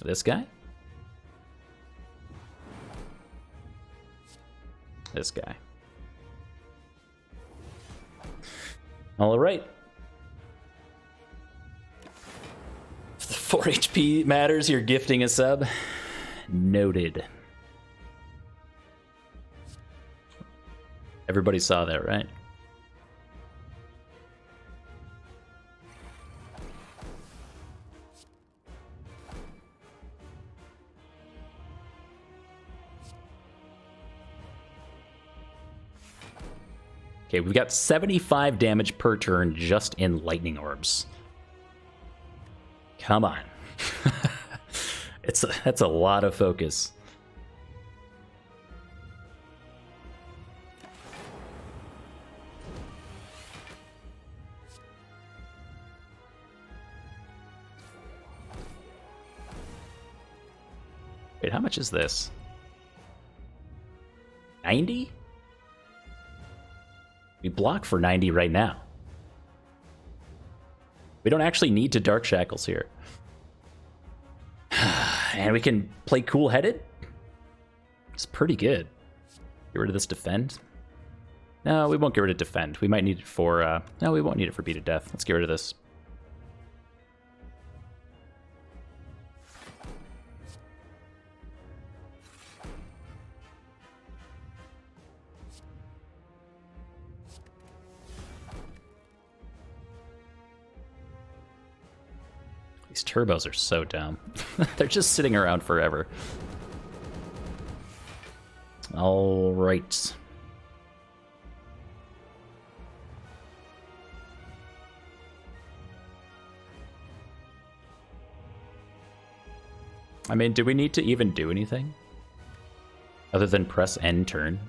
This guy? This guy. All right. If the 4 HP matters, you're gifting a sub. Noted. Everybody saw that, right? Okay, we've got 75 damage per turn just in lightning orbs. Come on. That's a lot of focus. Wait, how much is this? 90? We block for 90 right now. We don't actually need to Dark Shackles here. And we can play Cool-Headed? It's pretty good. Get rid of this Defend. No, we won't get rid of Defend. We might need it for... no, we won't need it for Beat of Death. Let's get rid of this. These turbos are so dumb. They're just sitting around forever. All right. I mean, do we need to even do anything? Other than press end turn?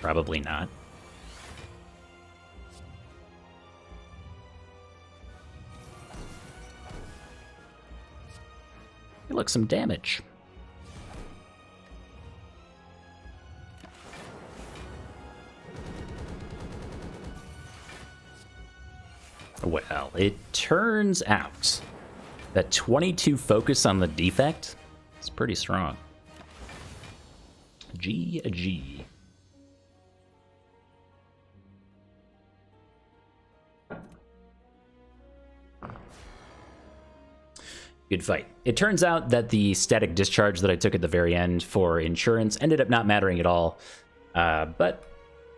Probably not. Look, some damage. Well, it turns out that 22 focus on the Defect is pretty strong. GG. Good fight. It turns out that the static discharge that I took at the very end for insurance ended up not mattering at all, but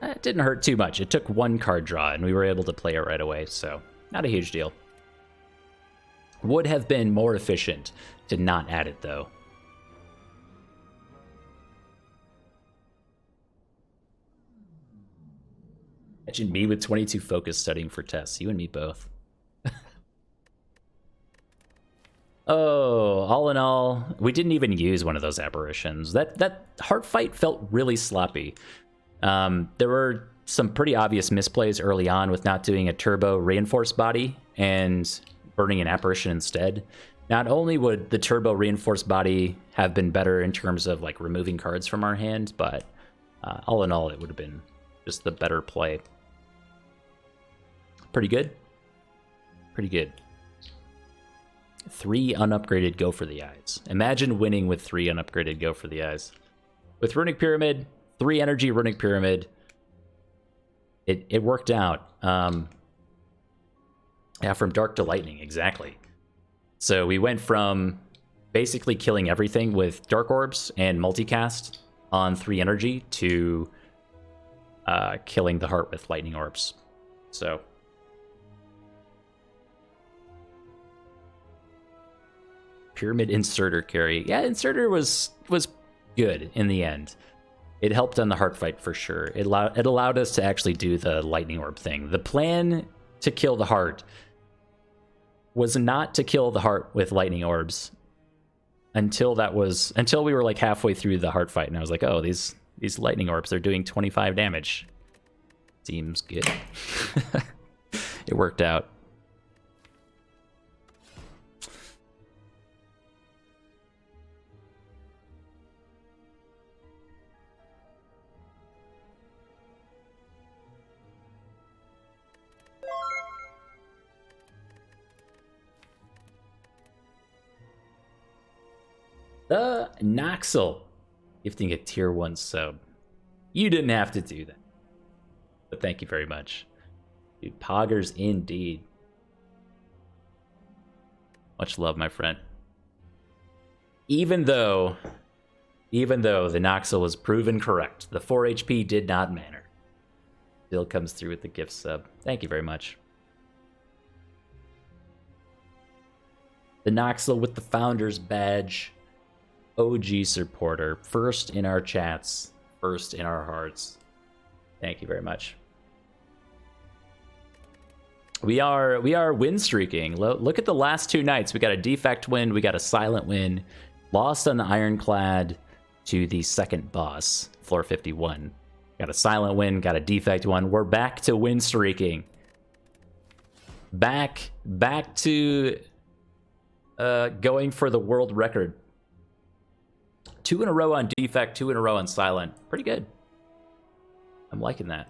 it didn't hurt too much. It took one card draw, and we were able to play it right away, so not a huge deal. Would have been more efficient to not add it, though. Imagine me with 22 focus studying for tests. You and me both. Oh, all in all, we didn't even use one of those apparitions. That heart fight felt really sloppy. There were some pretty obvious misplays early on with not doing a turbo reinforced body and burning an apparition instead. Not only would the turbo reinforced body have been better in terms of like removing cards from our hand, but all in all, it would have been just the better play. Pretty good. Pretty good. 3 unupgraded Go for the Eyes. Imagine winning with 3 unupgraded Go for the Eyes. With Runic Pyramid, 3 energy Runic Pyramid, it worked out. Yeah, from Dark to Lightning, exactly. So we went from basically killing everything with Dark Orbs and multicast on 3 energy to killing the heart with Lightning Orbs. So... Pyramid Inserter carry. Yeah, Inserter was good in the end. It helped on the heart fight for sure. It allowed us to actually do the Lightning Orb thing. The plan to kill the heart was not to kill the heart with Lightning Orbs until we were like halfway through the heart fight, and I was like, oh, these Lightning Orbs are doing 25 damage. Seems good. It worked out. The Noxel gifting a tier 1 sub. You didn't have to do that, but thank you very much. Dude, poggers indeed. Much love, my friend. Even though the Noxel was proven correct, the 4 HP did not matter. Still comes through with the gift sub. Thank you very much. The Noxel with the Founder's Badge. OG supporter. First in our chats. First in our hearts. Thank you very much. We are win streaking. Look at the last 2 nights. We got a Defect win. We got a Silent win. Lost on the Ironclad to the second boss, floor 51. Got a Silent win. Got a Defect one. We're back to win streaking. Back to going for the world record. 2 in a row on Defect, 2 in a row on Silent. Pretty good. I'm liking that.